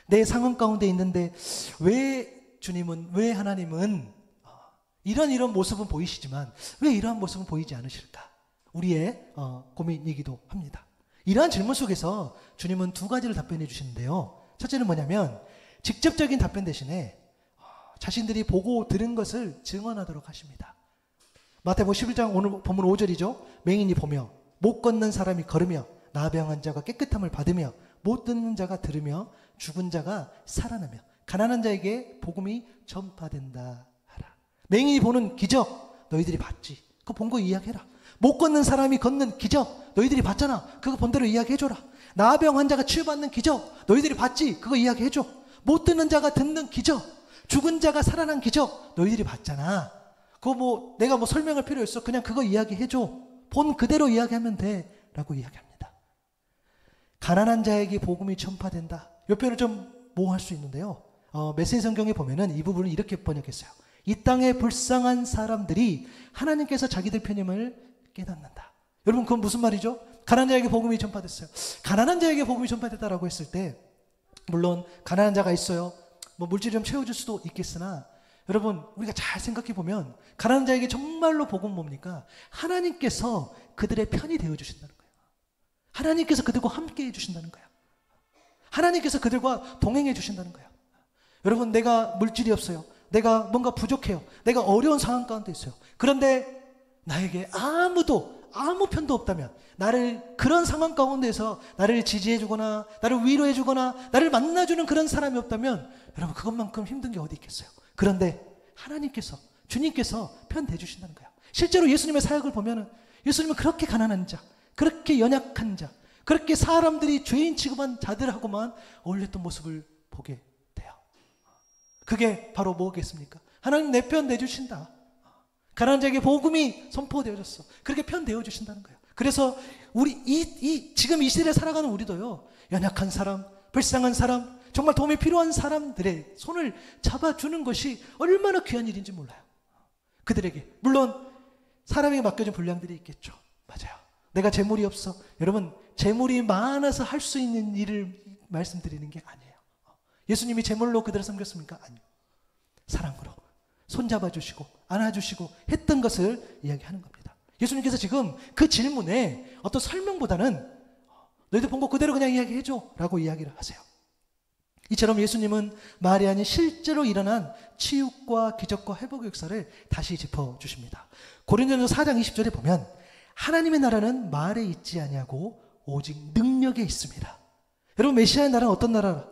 내 상황 가운데 있는데 왜 주님은, 왜 하나님은 이런 모습은 보이시지만 왜 이러한 모습은 보이지 않으실까? 우리의 고민이기도 합니다. 이러한 질문 속에서 주님은 두 가지를 답변해 주시는데요. 첫째는 뭐냐면 직접적인 답변 대신에 자신들이 보고 들은 것을 증언하도록 하십니다. 마태복음 11장 오늘 본문 5절이죠. 맹인이 보며 못 걷는 사람이 걸으며 나병한 자가 깨끗함을 받으며 못 듣는 자가 들으며 죽은 자가 살아나며 가난한 자에게 복음이 전파된다 하라. 맹인이 보는 기적 너희들이 봤지. 그거 본 거 이야기해라. 못 걷는 사람이 걷는 기적 너희들이 봤잖아. 그거 본 대로 이야기해줘라. 나병 환자가 치유받는 기적 너희들이 봤지. 그거 이야기해줘. 못 듣는 자가 듣는 기적, 죽은 자가 살아난 기적 너희들이 봤잖아. 그거 뭐 내가 뭐 설명할 필요 있어. 그냥 그거 이야기해줘. 본 그대로 이야기하면 돼 라고 이야기합니다. 가난한 자에게 복음이 전파된다. 이 표현을 좀 모호할 수 있는데요. 메시지 성경에 보면은 이 부분을 이렇게 번역했어요. 이 땅의 불쌍한 사람들이 하나님께서 자기들 편임을 깨닫는다. 여러분 그건 무슨 말이죠? 가난한 자에게 복음이 전파됐어요. 가난한 자에게 복음이 전파됐다라고 했을 때 물론 가난한 자가 있어요. 뭐 물질 좀 채워줄 수도 있겠으나 여러분 우리가 잘 생각해 보면 가난한 자에게 정말로 복음은 뭡니까? 하나님께서 그들의 편이 되어주신다는 거예요. 하나님께서 그들과 함께 해주신다는 거예요. 하나님께서 그들과 동행해 주신다는 거예요. 여러분 내가 물질이 없어요. 내가 뭔가 부족해요. 내가 어려운 상황 가운데 있어요. 그런데 나에게 아무 편도 없다면 나를 그런 상황 가운데서 나를 지지해 주거나 나를 위로해 주거나 나를 만나주는 그런 사람이 없다면 여러분 그것만큼 힘든 게 어디 있겠어요. 그런데 하나님께서 주님께서 편 대주신다는 거예요. 실제로 예수님의 사역을 보면 예수님은 그렇게 가난한 자 그렇게 연약한 자 그렇게 사람들이 죄인 취급한 자들하고만 어울렸던 모습을 보게 돼요. 그게 바로 뭐겠습니까? 하나님 내 편 내주신다. 가난한 자에게 복음이 선포되어졌어. 그렇게 편 되어주신다는 거예요. 그래서 우리 지금 이 시대에 살아가는 우리도요. 연약한 사람, 불쌍한 사람, 정말 도움이 필요한 사람들의 손을 잡아주는 것이 얼마나 귀한 일인지 몰라요. 그들에게 물론 사람에게 맡겨진 분량들이 있겠죠. 맞아요. 내가 재물이 없어. 여러분 재물이 많아서 할 수 있는 일을 말씀드리는 게 아니에요. 예수님이 재물로 그들을 섬겼습니까? 아니요. 사랑으로 손잡아 주시고 안아주시고 했던 것을 이야기하는 겁니다. 예수님께서 지금 그 질문에 어떤 설명보다는 너희들 본 거 그대로 그냥 이야기해줘 라고 이야기를 하세요. 이처럼 예수님은 말이 아닌 실제로 일어난 치유과 기적과 회복의 역사를 다시 짚어주십니다. 고린도전서 4장 20절에 보면 하나님의 나라는 말에 있지 아니하고 오직 능력에 있습니다. 여러분 메시아의 나라는 어떤 나라라?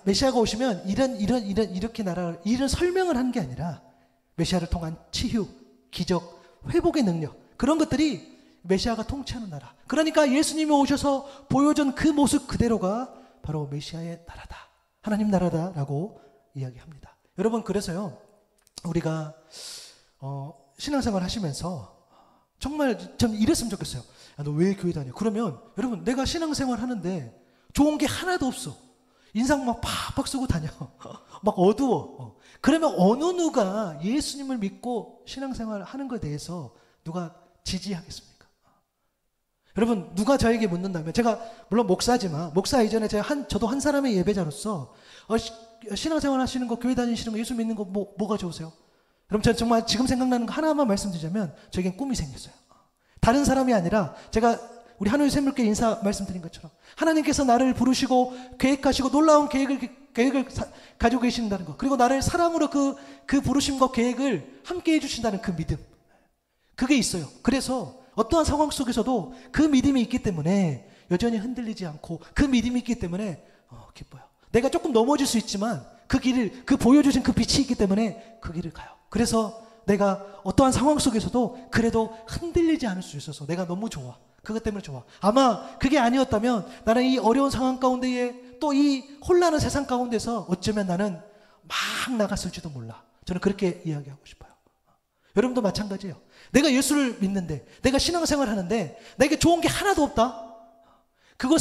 메시아가 오시면 이렇게 나라를 이런 설명을 하는 게 아니라 메시아를 통한 치유, 기적, 회복의 능력 그런 것들이 메시아가 통치하는 나라. 그러니까 예수님이 오셔서 보여준 그 모습 그대로가 바로 메시아의 나라다. 하나님 나라다라고 이야기합니다. 여러분 그래서요 우리가 신앙생활 하시면서 정말 좀 이랬으면 좋겠어요. 너 왜 교회 다녀? 그러면 여러분 내가 신앙생활 하는데 좋은 게 하나도 없어. 인상 막 팍팍 쓰고 다녀. 막 어두워. 그러면 어느 누가 예수님을 믿고 신앙생활 하는 것에 대해서 누가 지지하겠습니까? 여러분 누가 저에게 묻는다면 제가 물론 목사지만 목사 이전에 저도 한 사람의 예배자로서 신앙생활 하시는 거 교회 다니시는 거 예수 믿는 거 뭐가 좋으세요? 여러분 저는 정말 지금 생각나는 거 하나만 말씀드리자면 저에겐 꿈이 생겼어요. 다른 사람이 아니라 제가 우리 한우의 샘물교회 인사 말씀드린 것처럼 하나님께서 나를 부르시고 계획하시고 놀라운 계획을 가지고 계신다는 것 그리고 나를 사랑으로 그 부르심과 계획을 함께 해주신다는 그 믿음 그게 있어요. 그래서 어떠한 상황 속에서도 그 믿음이 있기 때문에 여전히 흔들리지 않고 그 믿음이 있기 때문에 기뻐요. 내가 조금 넘어질 수 있지만 그 길을 보여주신 그 빛이 있기 때문에 그 길을 가요. 그래서 내가 어떠한 상황 속에서도 그래도 흔들리지 않을 수 있어서 내가 너무 좋아. 그것 때문에 좋아. 아마 그게 아니었다면 나는 이 어려운 상황 가운데에 또 이 혼란한 세상 가운데서 어쩌면 나는 막 나갔을지도 몰라. 저는 그렇게 이야기하고 싶어요. 여러분도 마찬가지예요. 내가 예수를 믿는데 내가 신앙생활 하는데 내게 좋은 게 하나도 없다? 그건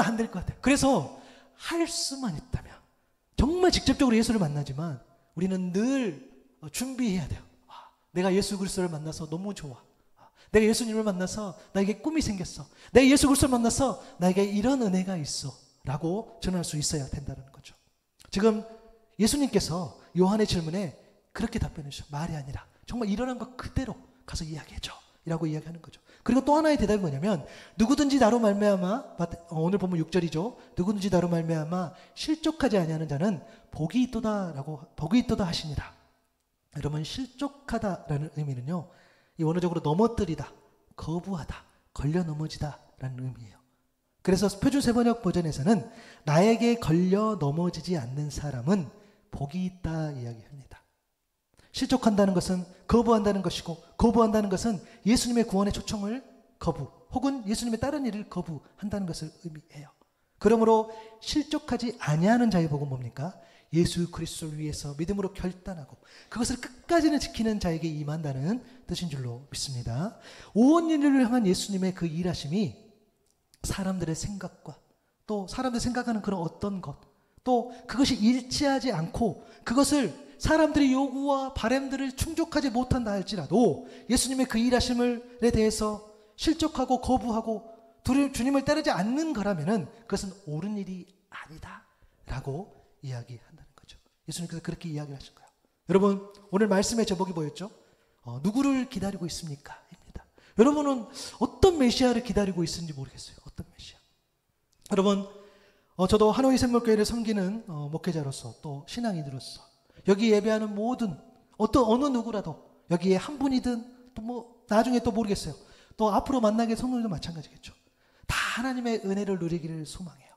안 될 것 같아요. 그래서 할 수만 있다면 정말 직접적으로 예수를 만나지만 우리는 늘 준비해야 돼요. 내가 예수 그리스도를 만나서 너무 좋아. 내가 예수님을 만나서 나에게 꿈이 생겼어. 내가 예수 그리스도를 만나서 나에게 이런 은혜가 있어 라고 전할 수 있어야 된다는 거죠. 지금 예수님께서 요한의 질문에 그렇게 답변해 주셔. 말이 아니라 정말 일어난 것 그대로 가서 이야기해줘 라고 이야기하는 거죠. 그리고 또 하나의 대답이 뭐냐면 누구든지 나로 말미암아 오늘 보면 6절이죠. 누구든지 나로 말미암아 실족하지 아니하는 자는 복이 있도다 하시니라. 여러분, 실족하다라는 의미는요, 이 원어적으로 넘어뜨리다, 거부하다, 걸려 넘어지다라는 의미예요. 그래서 표준 세번역 버전에서는 나에게 걸려 넘어지지 않는 사람은 복이 있다 이야기합니다. 실족한다는 것은 거부한다는 것이고, 거부한다는 것은 예수님의 구원의 초청을 거부, 혹은 예수님의 다른 일을 거부한다는 것을 의미해요. 그러므로 실족하지 아니하는 자의 복은 뭡니까? 예수 그리스도를 위해서 믿음으로 결단하고 그것을 끝까지는 지키는 자에게 임한다는 뜻인 줄로 믿습니다. 온 인류를 향한 예수님의 그 일하심이 사람들의 생각과 또 사람들이 생각하는 그런 어떤 것, 또 그것이 일치하지 않고 그것을 사람들의 요구와 바람들을 충족하지 못한다 할지라도 예수님의 그 일하심에 대해서 실족하고 거부하고 주님을 따르지 않는 거라면은 그것은 옳은 일이 아니다 라고 이야기한다는 거죠. 예수님께서 그렇게 이야기를 하신 거예요. 여러분, 오늘 말씀의 제목이 뭐였죠? 누구를 기다리고 있습니까? 입니다. 여러분은 어떤 메시아를 기다리고 있는지 모르겠어요. 어떤 메시아. 여러분, 저도 하노이 샘물교회를 섬기는 목회자로서 또 신앙인으로서 여기 예배하는 모든 어느 누구라도 여기에 한 분이든 또 뭐 나중에 또 모르겠어요. 또 앞으로 만나게 성도들도 마찬가지겠죠. 다 하나님의 은혜를 누리기를 소망해요.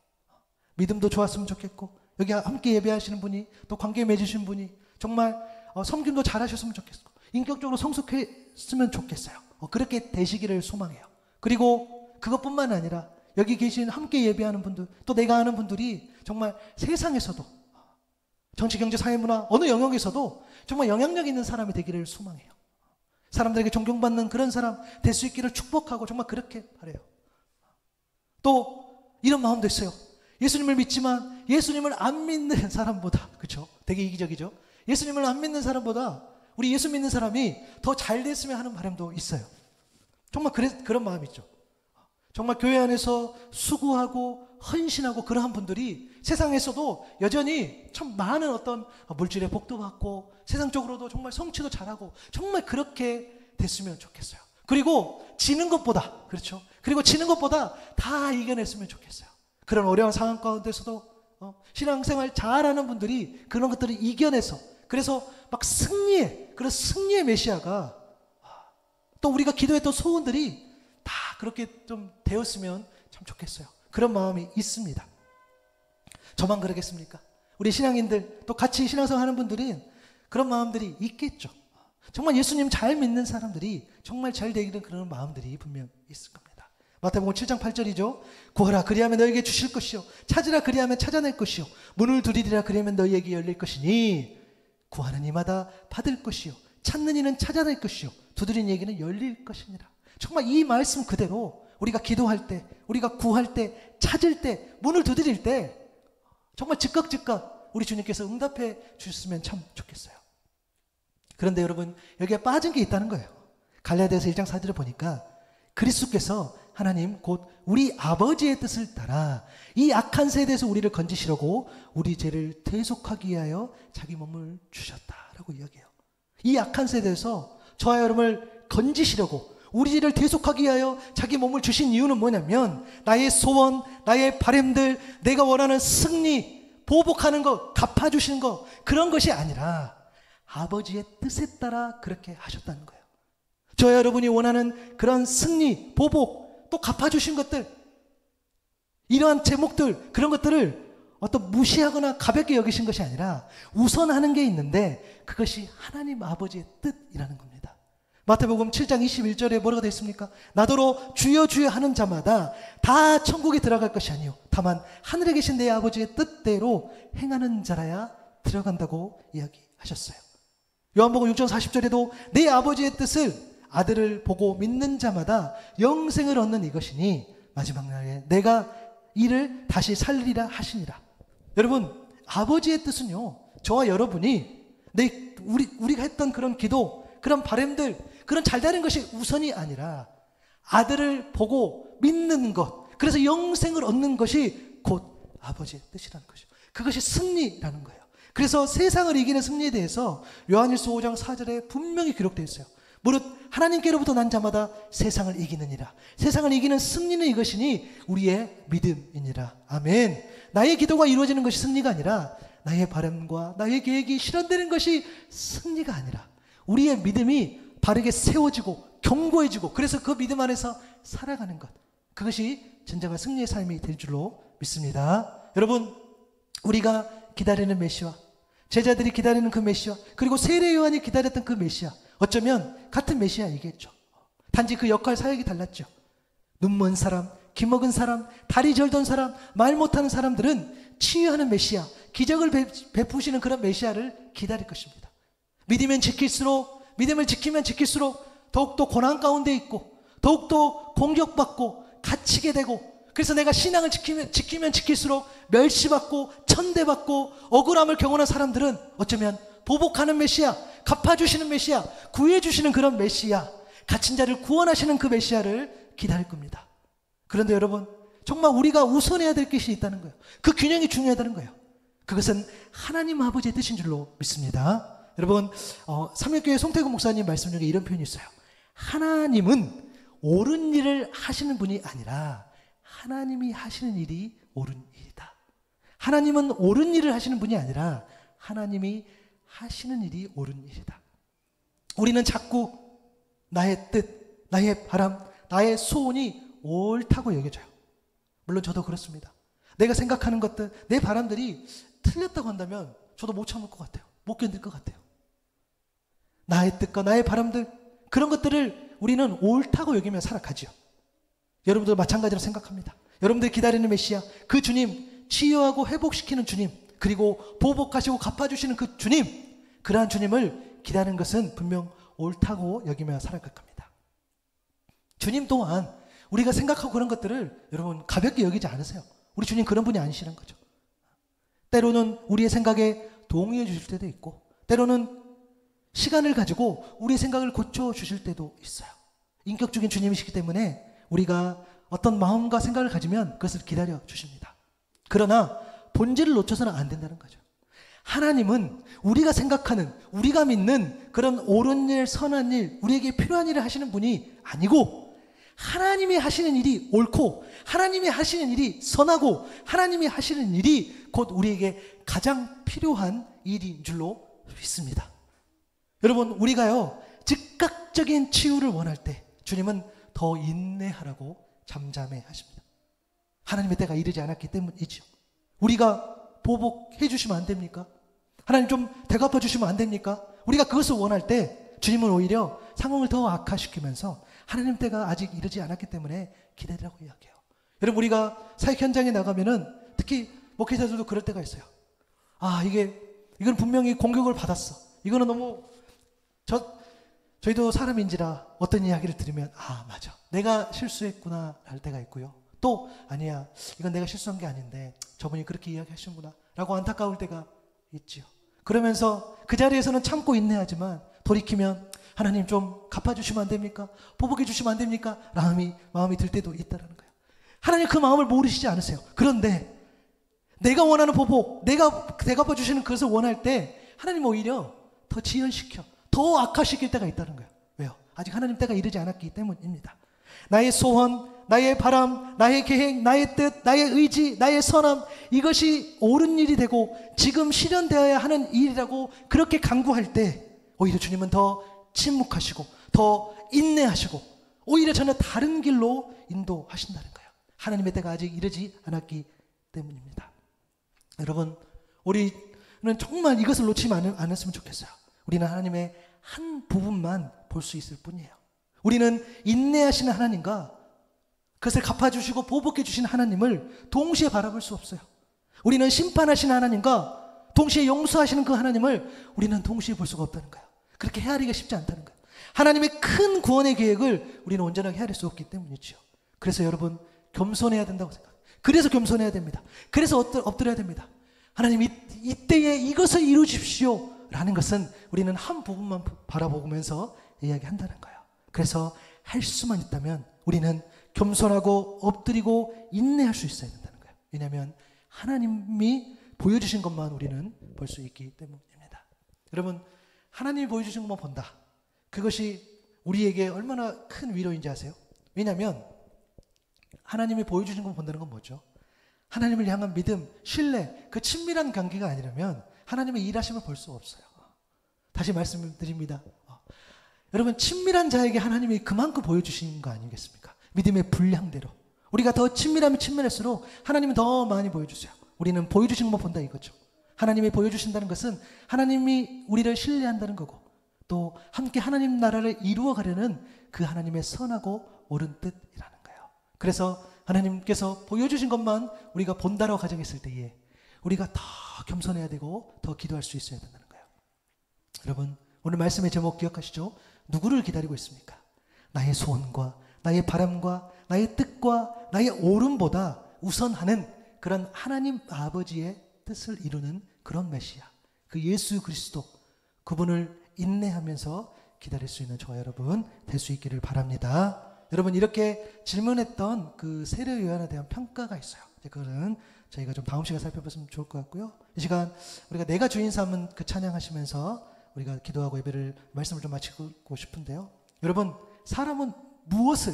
믿음도 좋았으면 좋겠고 여기 함께 예배하시는 분이 또 관계 맺으신 분이 정말 섬김도 잘하셨으면 좋겠고 인격적으로 성숙했으면 좋겠어요. 그렇게 되시기를 소망해요. 그리고 그것뿐만 아니라 여기 계신 함께 예배하는 분들 또 내가 아는 분들이 정말 세상에서도 정치, 경제, 사회, 문화 어느 영역에서도 정말 영향력 있는 사람이 되기를 소망해요. 사람들에게 존경받는 그런 사람 될 수 있기를 축복하고 정말 그렇게 바라요. 또 이런 마음도 있어요. 예수님을 믿지만 예수님을 안 믿는 사람보다, 그렇죠? 되게 이기적이죠. 예수님을 안 믿는 사람보다 우리 예수 믿는 사람이 더 잘 됐으면 하는 바람도 있어요. 정말 그런 마음이 있죠. 정말 교회 안에서 수고하고 헌신하고 그러한 분들이 세상에서도 여전히 참 많은 어떤 물질의 복도 받고 세상적으로도 정말 성취도 잘하고 정말 그렇게 됐으면 좋겠어요. 그리고 지는 것보다, 그렇죠? 그리고 지는 것보다 다 이겨냈으면 좋겠어요. 그런 어려운 상황 가운데서도 신앙생활 잘하는 분들이 그런 것들을 이겨내서 그래서 막 그런 승리의 메시아가 또 우리가 기도했던 소원들이 다 그렇게 좀 되었으면 참 좋겠어요. 그런 마음이 있습니다. 저만 그러겠습니까? 우리 신앙인들 또 같이 신앙생활 하는 분들은 그런 마음들이 있겠죠. 정말 예수님 잘 믿는 사람들이 정말 잘 되기는 그런 마음들이 분명 있을 겁니다. 마태복음 7장 8절이죠. 구하라 그리하면 너에게 주실 것이요 찾으라 그리하면 찾아낼 것이요 문을 두드리라 그리하면 너희에게 열릴 것이니 구하는 이마다 받을 것이요 찾는 이는 찾아낼 것이요 두드리는 이에게는 열릴 것이니라. 정말 이 말씀 그대로 우리가 기도할 때, 우리가 구할 때, 찾을 때, 문을 두드릴 때 정말 즉각 우리 주님께서 응답해 주셨으면 참 좋겠어요. 그런데 여러분 여기에 빠진 게 있다는 거예요. 갈라디아서 1장 4절을 보니까 그리스도께서 하나님 곧 우리 아버지의 뜻을 따라 이 악한 세대에서 우리를 건지시려고 우리 죄를 대속하기 위하여 자기 몸을 주셨다라고 이야기해요. 이 악한 세대에서 저와 여러분을 건지시려고 우리 죄를 대속하기 위하여 자기 몸을 주신 이유는 뭐냐면 나의 소원, 나의 바람들, 내가 원하는 승리, 보복하는 것, 갚아주시는 것 그런 것이 아니라 아버지의 뜻에 따라 그렇게 하셨다는 거예요. 저와 여러분이 원하는 그런 승리, 보복, 또 갚아주신 것들 이러한 제목들 그런 것들을 어떤 무시하거나 가볍게 여기신 것이 아니라 우선하는 게 있는데 그것이 하나님 아버지의 뜻이라는 겁니다. 마태복음 7장 21절에 뭐라고 되어 있습니까? 나더러 주여 주여 하는 자마다 다 천국에 들어갈 것이 아니요 다만 하늘에 계신 내 아버지의 뜻대로 행하는 자라야 들어간다고 이야기하셨어요. 요한복음 6장 40절에도 내 아버지의 뜻을 아들을 보고 믿는 자마다 영생을 얻는 이것이니 마지막 날에 내가 이를 다시 살리리라 하시니라. 여러분 아버지의 뜻은요 저와 여러분이 우리가 했던 그런 기도 그런 바람들 그런 잘되는 것이 우선이 아니라 아들을 보고 믿는 것 그래서 영생을 얻는 것이 곧 아버지의 뜻이라는 것이죠. 그것이 승리라는 거예요. 그래서 세상을 이기는 승리에 대해서 요한일서 5장 4절에 분명히 기록되어 있어요. 무릇 하나님께로부터 난 자마다 세상을 이기느니라. 세상을 이기는 승리는 이것이니 우리의 믿음이니라. 아멘. 나의 기도가 이루어지는 것이 승리가 아니라 나의 바람과 나의 계획이 실현되는 것이 승리가 아니라 우리의 믿음이 바르게 세워지고 견고해지고 그래서 그 믿음 안에서 살아가는 것, 그것이 진정한 승리의 삶이 될 줄로 믿습니다. 여러분, 우리가 기다리는 메시아, 제자들이 기다리는 그 메시아, 그리고 세례 요한이 기다렸던 그 메시아, 어쩌면 같은 메시아이겠죠. 단지 그 역할 사역이 달랐죠. 눈먼 사람, 귀먹은 사람, 다리 절던 사람, 말 못하는 사람들은 치유하는 메시아, 기적을 베푸시는 그런 메시아를 기다릴 것입니다. 믿으면 지킬수록, 믿음을 지키면 지킬수록 더욱더 고난 가운데 있고 더욱더 공격받고 갇히게 되고, 그래서 내가 신앙을 지키면 지킬수록 멸시받고 천대받고 억울함을 경험한 사람들은 어쩌면 보복하는 메시아, 갚아주시는 메시아, 구해주시는 그런 메시아, 갇힌 자를 구원하시는 그 메시아를 기다릴 겁니다. 그런데 여러분, 정말 우리가 우선해야 될 것이 있다는 거예요. 그 균형이 중요하다는 거예요. 그것은 하나님 아버지의 뜻인 줄로 믿습니다. 여러분, 삼일교회 송태구 목사님 말씀 중에 이런 표현이 있어요. 하나님은 옳은 일을 하시는 분이 아니라 하나님이 하시는 일이 옳은 일이다. 하나님은 옳은 일을 하시는 분이 아니라 하나님이 하시는 일이 옳은 일이다. 우리는 자꾸 나의 뜻, 나의 바람, 나의 소원이 옳다고 여겨져요. 물론 저도 그렇습니다. 내가 생각하는 것들, 내 바람들이 틀렸다고 한다면 저도 못 참을 것 같아요. 못 견딜 것 같아요. 나의 뜻과 나의 바람들, 그런 것들을 우리는 옳다고 여기며 살아가죠. 여러분들 마찬가지로 생각합니다. 여러분들 기다리는 메시아, 그 주님, 치유하고 회복시키는 주님, 그리고 보복하시고 갚아주시는 그 주님, 그러한 주님을 기다리는 것은 분명 옳다고 여기며 살아갈 겁니다. 주님 또한 우리가 생각하고 그런 것들을 여러분 가볍게 여기지 않으세요. 우리 주님 그런 분이 아니시는 거죠. 때로는 우리의 생각에 동의해 주실 때도 있고, 때로는 시간을 가지고 우리의 생각을 고쳐주실 때도 있어요. 인격적인 주님이시기 때문에 우리가 어떤 마음과 생각을 가지면 그것을 기다려 주십니다. 그러나 본질을 놓쳐서는 안 된다는 거죠. 하나님은 우리가 생각하는, 우리가 믿는 그런 옳은 일, 선한 일, 우리에게 필요한 일을 하시는 분이 아니고, 하나님이 하시는 일이 옳고 하나님이 하시는 일이 선하고 하나님이 하시는 일이 곧 우리에게 가장 필요한 일인 줄로 믿습니다. 여러분, 우리가요 즉각적인 치유를 원할 때 주님은 더 인내하라고 잠잠해 하십니다. 하나님의 때가 이르지 않았기 때문이죠. 우리가 보복해 주시면 안 됩니까? 하나님 좀 대갚아 주시면 안 됩니까? 우리가 그것을 원할 때 주님은 오히려 상황을 더 악화시키면서 하나님 때가 아직 이르지 않았기 때문에 기다리라고 이야기해요. 여러분, 우리가 사역 현장에 나가면은 특히 목회자들도 그럴 때가 있어요. 이건 분명히 공격을 받았어. 이거는 너무 저희도 사람인지라 어떤 이야기를 들으면 맞아, 내가 실수했구나 할 때가 있고요. 또 아니야, 이건 내가 실수한 게 아닌데 저분이 그렇게 이야기하시는구나 라고 안타까울 때가 있지요. 그러면서 그 자리에서는 참고 인내하지만 돌이키면 하나님 좀 갚아주시면 안 됩니까? 보복해 주시면 안 됩니까? 마음이 들 때도 있다는 거예요. 하나님 그 마음을 모르시지 않으세요. 그런데 내가 원하는 보복, 내가 대갚아 주시는 그것을 원할 때 하나님 오히려 더 지연시켜, 더 악화시킬 때가 있다는 거예요. 왜요? 아직 하나님 때가 이르지 않았기 때문입니다. 나의 소원, 나의 바람, 나의 계획, 나의 뜻, 나의 의지, 나의 선함, 이것이 옳은 일이 되고 지금 실현되어야 하는 일이라고 그렇게 간구할 때 오히려 주님은 더 침묵하시고 더 인내하시고 오히려 전혀 다른 길로 인도하신다는 거예요. 하나님의 때가 아직 이르지 않았기 때문입니다. 여러분, 우리는 정말 이것을 놓치지 않았으면 좋겠어요. 우리는 하나님의 한 부분만 볼 수 있을 뿐이에요. 우리는 인내하시는 하나님과 그것을 갚아주시고 보복해 주시는 하나님을 동시에 바라볼 수 없어요. 우리는 심판하시는 하나님과 동시에 용서하시는 그 하나님을 우리는 동시에 볼 수가 없다는 거예요. 그렇게 헤아리기가 쉽지 않다는 거예요. 하나님의 큰 구원의 계획을 우리는 온전하게 헤아릴 수 없기 때문이죠. 그래서 여러분, 겸손해야 된다고 생각해요. 그래서 겸손해야 됩니다. 그래서 엎드려야 됩니다. 하나님, 이때에 이것을 이루십시오 라는 것은 우리는 한 부분만 바라보면서 이야기한다는 거예요. 그래서 할 수만 있다면 우리는 겸손하고 엎드리고 인내할 수 있어야 된다는 거예요. 왜냐하면 하나님이 보여주신 것만 우리는 볼 수 있기 때문입니다. 여러분, 하나님이 보여주신 것만 본다. 그것이 우리에게 얼마나 큰 위로인지 아세요? 왜냐하면 하나님이 보여주신 것만 본다는 건 뭐죠? 하나님을 향한 믿음, 신뢰, 그 친밀한 관계가 아니라면 하나님의 일하심을 볼 수 없어요. 다시 말씀드립니다. 여러분, 친밀한 자에게 하나님이 그만큼 보여주시는 거 아니겠습니까? 믿음의 분량대로. 우리가 더 친밀하면 친밀할수록 하나님은 더 많이 보여주세요. 우리는 보여주신 것만 본다 이거죠. 하나님이 보여주신다는 것은 하나님이 우리를 신뢰한다는 거고, 또 함께 하나님 나라를 이루어가려는 그 하나님의 선하고 옳은 뜻이라는 거예요. 그래서 하나님께서 보여주신 것만 우리가 본다라고 가정했을 때에 우리가 더 겸손해야 되고 더 기도할 수 있어야 된다는 거예요. 여러분, 오늘 말씀의 제목 기억하시죠? 누구를 기다리고 있습니까? 나의 소원과 나의 바람과 나의 뜻과 나의 옳음보다 우선하는 그런 하나님 아버지의 뜻을 이루는 그런 메시아, 그 예수 그리스도, 그분을 인내하면서 기다릴 수 있는 저와 여러분 될 수 있기를 바랍니다. 여러분, 이렇게 질문했던 그 세례 요한에 대한 평가가 있어요. 그거는 저희가 좀 다음 시간에 살펴봤으면 좋을 것 같고요. 이 시간 우리가 내가 주인 삼은 그 찬양하시면서 우리가 기도하고 예배를 말씀을 좀 마치고 싶은데요. 여러분, 사람은 무엇을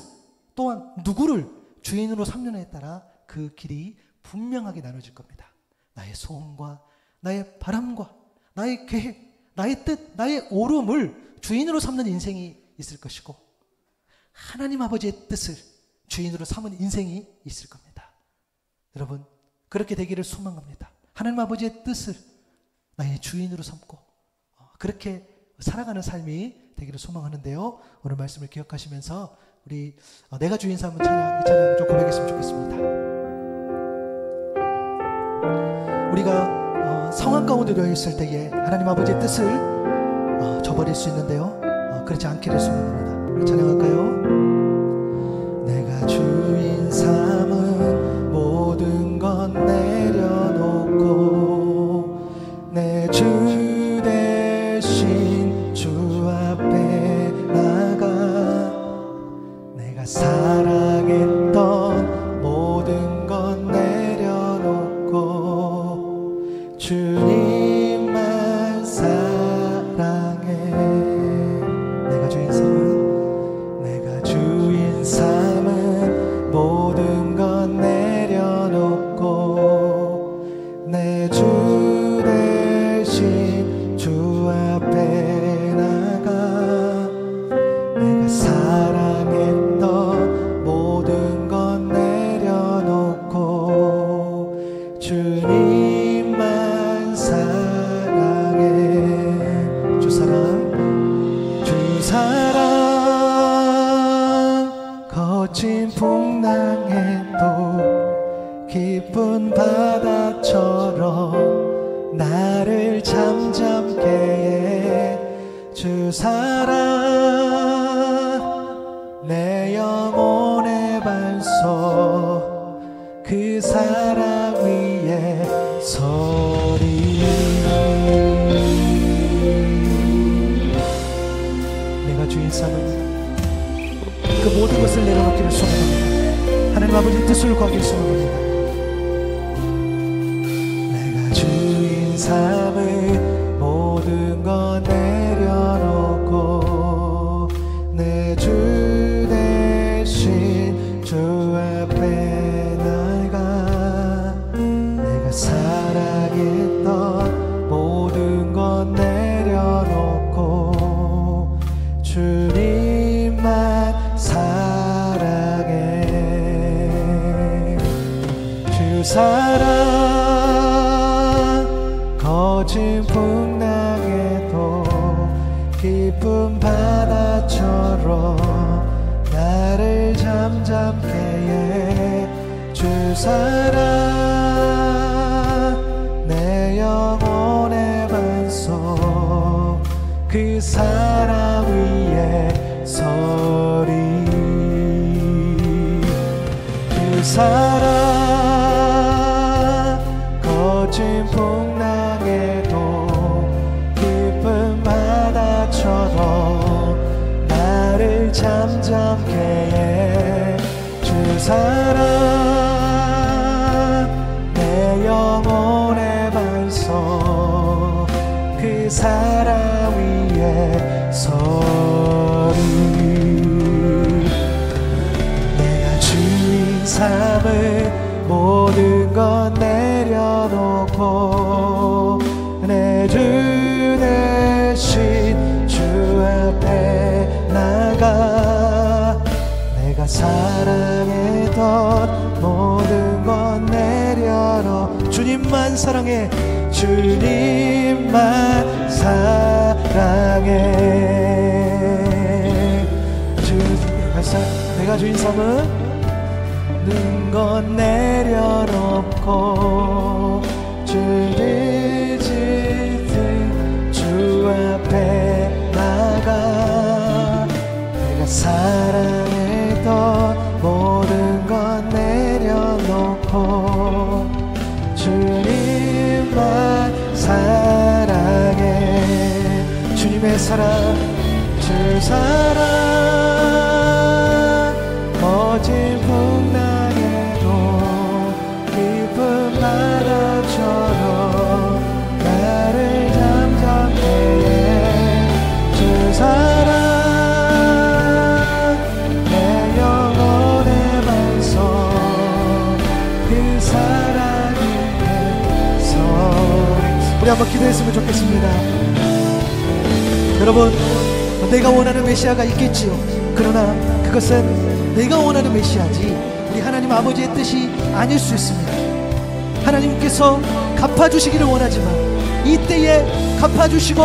또한 누구를 주인으로 삼느냐에 따라 그 길이 분명하게 나눠질 겁니다. 나의 소원과 나의 바람과 나의 계획, 나의 뜻, 나의 옳음을 주인으로 삼는 인생이 있을 것이고, 하나님 아버지의 뜻을 주인으로 삼은 인생이 있을 겁니다. 여러분, 그렇게 되기를 소망합니다. 하나님 아버지의 뜻을 나의 주인으로 삼고 그렇게 살아가는 삶이 되기를 소망하는데요. 오늘 말씀을 기억하시면서 우리 내가 주인 삼은 찬양, 이 찬양을 좀 고백했으면 좋겠습니다. 우리가 상황 가운데 놓여 있을 때에 하나님 아버지의 뜻을 저버릴 수 있는데요. 그렇지 않기를 소망합니다. 우리 찬양할까요? 내가 주인 삼은 모든 건 내려놓고 내 주 대신 주 앞에 나가 내가 사랑했던 모든 건 내려놓고 주님만 사랑해. 내가 주인 삼은 모든 건 내려놓고 내 주 대신 주 앞에 나가 내가 사랑했던 모든 건 내려놓고 주님만 사랑해. 주 사랑 거친 풍랑에도 깊은 바다처럼 나를 잠잠케 해. 주 사랑 내 영혼의 반석 그 사랑 위에 서리. 내가 주인 삼은 그 모든 것을 내려놓기를 소망합니다. 하나님 아버지의 뜻을 구하기를 소망합니다. 내가 주인 삼은 모든 건 내려놓고 내 주 대신 주 앞에 나가 내가 사랑했던 모든 건 내려놓고 주님만 사랑해. 주 사랑 거친 풍랑에도 깊은 바다처럼 나를 잠잠케 해. 주 사랑 내 영혼의 반석 그 사랑 위에 서리. 그 사랑 거친 풍랑에도 깊은 바다처럼 나를 잠잠케 해. 주 사랑 내 영혼의 반석 그 사랑 위에 서리. 내가 주인 삼은 모든 것 내려놓고 내 주 대신 주 앞에 나가 내가 사랑했던 모든 것 내려놓고 주님만 사랑해 주님만 사랑해 내가 주인 삼은 모든 것 내려놓고 주를 짓는 주 앞에 나가 내가 사랑했던 모든 것 내려놓고 주님만 사랑해 주님의 사랑 주 사랑 거진 풍랑에도 깊은 바다처럼 나를 잠잠케 해 주 사랑 내 영혼의 반성 그 사랑 위에서 우리 한번 기도했으면 좋겠습니다. 여러분 내가 원하는 메시아가 있겠지요. 그러나 그것은 내가 원하는 메시아지 우리 하나님 아버지의 뜻이 아닐 수 있습니다. 하나님께서 갚아주시기를 원하지만 이때에 갚아주시고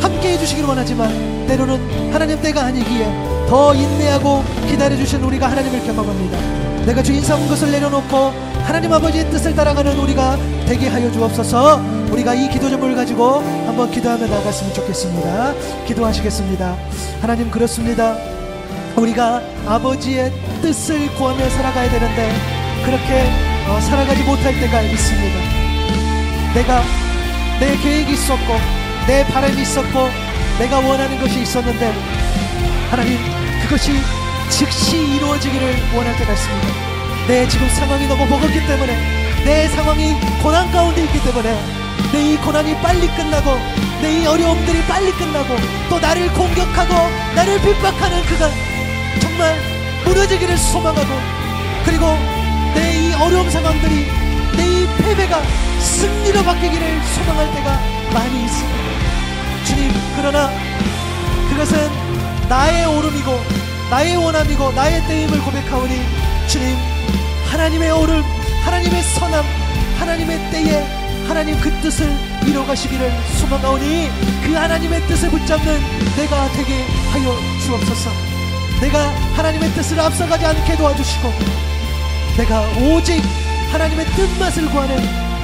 함께 해주시기를 원하지만 때로는 하나님 때가 아니기에 더 인내하고 기다려주시는 우리가 하나님을 경험합니다. 내가 주인 삼은 것을 내려놓고 하나님 아버지의 뜻을 따라가는 우리가 되게 하여 주옵소서. 우리가 이 기도 제목을 가지고 한번 기도하며 나갔으면 좋겠습니다. 기도하시겠습니다. 하나님 그렇습니다. 우리가 아버지의 뜻을 구하며 살아가야 되는데 그렇게 살아가지 못할 때가 있습니다. 내가 내 계획이 있었고 내 바람이 있었고 내가 원하는 것이 있었는데 하나님 그것이 즉시 이루어지기를 원할 때가 있습니다. 내 지금 상황이 너무 버겁기 때문에 내 상황이 고난 가운데 있기 때문에 내 이 고난이 빨리 끝나고 내 이 어려움들이 빨리 끝나고 또 나를 공격하고 나를 핍박하는 그가 정말 무너지기를 소망하고 그리고 내 이 어려운 상황들이 내 이 패배가 승리로 바뀌기를 소망할 때가 많이 있습니다. 주님 그러나 그것은 나의 오름이고 나의 원함이고 나의 때임을 고백하오니 주님 하나님의 오름 하나님의 선함 하나님의 때에 하나님 그 뜻을 이뤄가시기를 소망하오니 그 하나님의 뜻을 붙잡는 내가 되게 하여 주옵소서. 내가 하나님의 뜻을 앞서가지 않게 도와주시고 내가 오직 하나님의 뜻맛을 구하는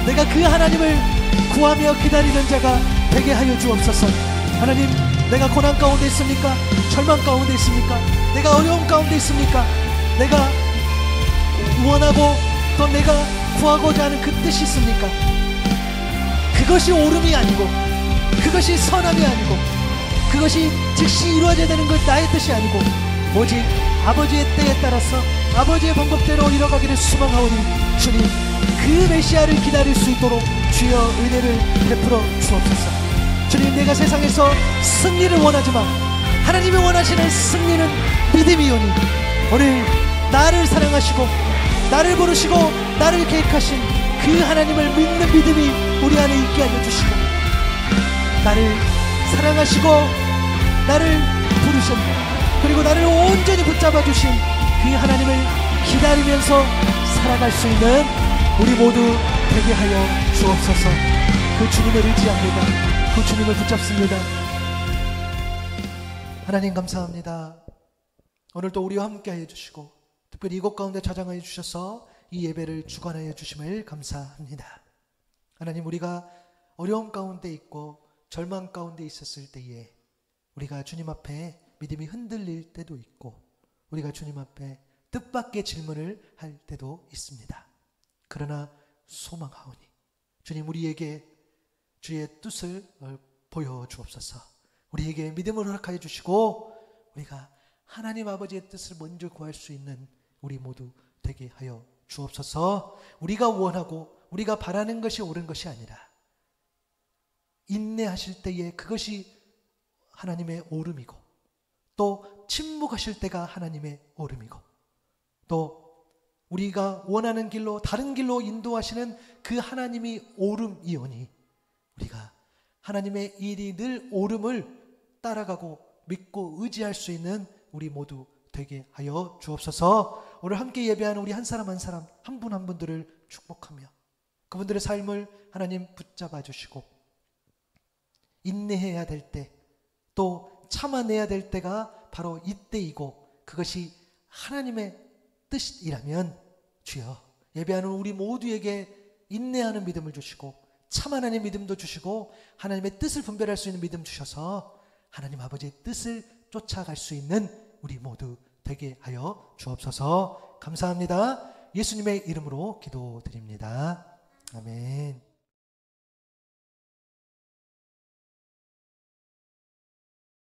내가 그 하나님을 구하며 기다리는 자가 되게 하여 주옵소서. 하나님 내가 고난 가운데 있습니까? 절망 가운데 있습니까? 내가 어려움 가운데 있습니까? 내가 원하고 또 내가 구하고자 하는 그 뜻이 있습니까? 그것이 옳음이 아니고 그것이 선함이 아니고 그것이 즉시 이루어져야 되는 것 나의 뜻이 아니고 오직 아버지의 때에 따라서 아버지의 방법대로 이뤄가기를 소망하오니 주님 그 메시아를 기다릴 수 있도록 주여 은혜를 베풀어 주옵소서. 주님 내가 세상에서 승리를 원하지만 하나님이 원하시는 승리는 믿음이오니 오늘 나를 사랑하시고 나를 부르시고 나를 계획하신 그 하나님을 믿는 믿음이 우리 안에 있게 하여 주시고 나를 사랑하시고 나를 부르셨고 그리고 나를 온전히 붙잡아 주신 그 하나님을 기다리면서 살아갈 수 있는 우리 모두 되게 하여 주옵소서. 그 주님을 의지합니다. 그 주님을 붙잡습니다. 하나님 감사합니다. 오늘도 우리와 함께 하여 주시고 특별히 이곳 가운데 자장하여 주셔서 이 예배를 주관하여 주심을 감사합니다. 하나님 우리가 어려움 가운데 있고 절망 가운데 있었을 때에 우리가 주님 앞에 믿음이 흔들릴 때도 있고 우리가 주님 앞에 뜻밖의 질문을 할 때도 있습니다. 그러나 소망하오니 주님 우리에게 주의 뜻을 보여주옵소서. 우리에게 믿음을 허락하여 주시고 우리가 하나님 아버지의 뜻을 먼저 구할 수 있는 우리 모두 되게 하여 주옵소서. 우리가 원하고 우리가 바라는 것이 옳은 것이 아니라 인내하실 때에 그것이 하나님의 옳음이고 또 침묵하실 때가 하나님의 옳음이고 또 우리가 원하는 길로 다른 길로 인도하시는 그 하나님이 옳음이오니 우리가 하나님의 일이 늘 옳음을 따라가고 믿고 의지할 수 있는 우리 모두 되게 하여 주옵소서. 오늘 함께 예배하는 우리 한 사람 한 사람 한 분 한 분들을 축복하며 그분들의 삶을 하나님 붙잡아 주시고 인내해야 될 때 또 참아내야 될 때가 바로 이때이고 그것이 하나님의 뜻이라면 주여 예배하는 우리 모두에게 인내하는 믿음을 주시고 참아내는 믿음도 주시고 하나님의 뜻을 분별할 수 있는 믿음 주셔서 하나님 아버지의 뜻을 쫓아갈 수 있는 우리 모두 되게 하여 주옵소서. 감사합니다. 예수님의 이름으로 기도드립니다. 아멘.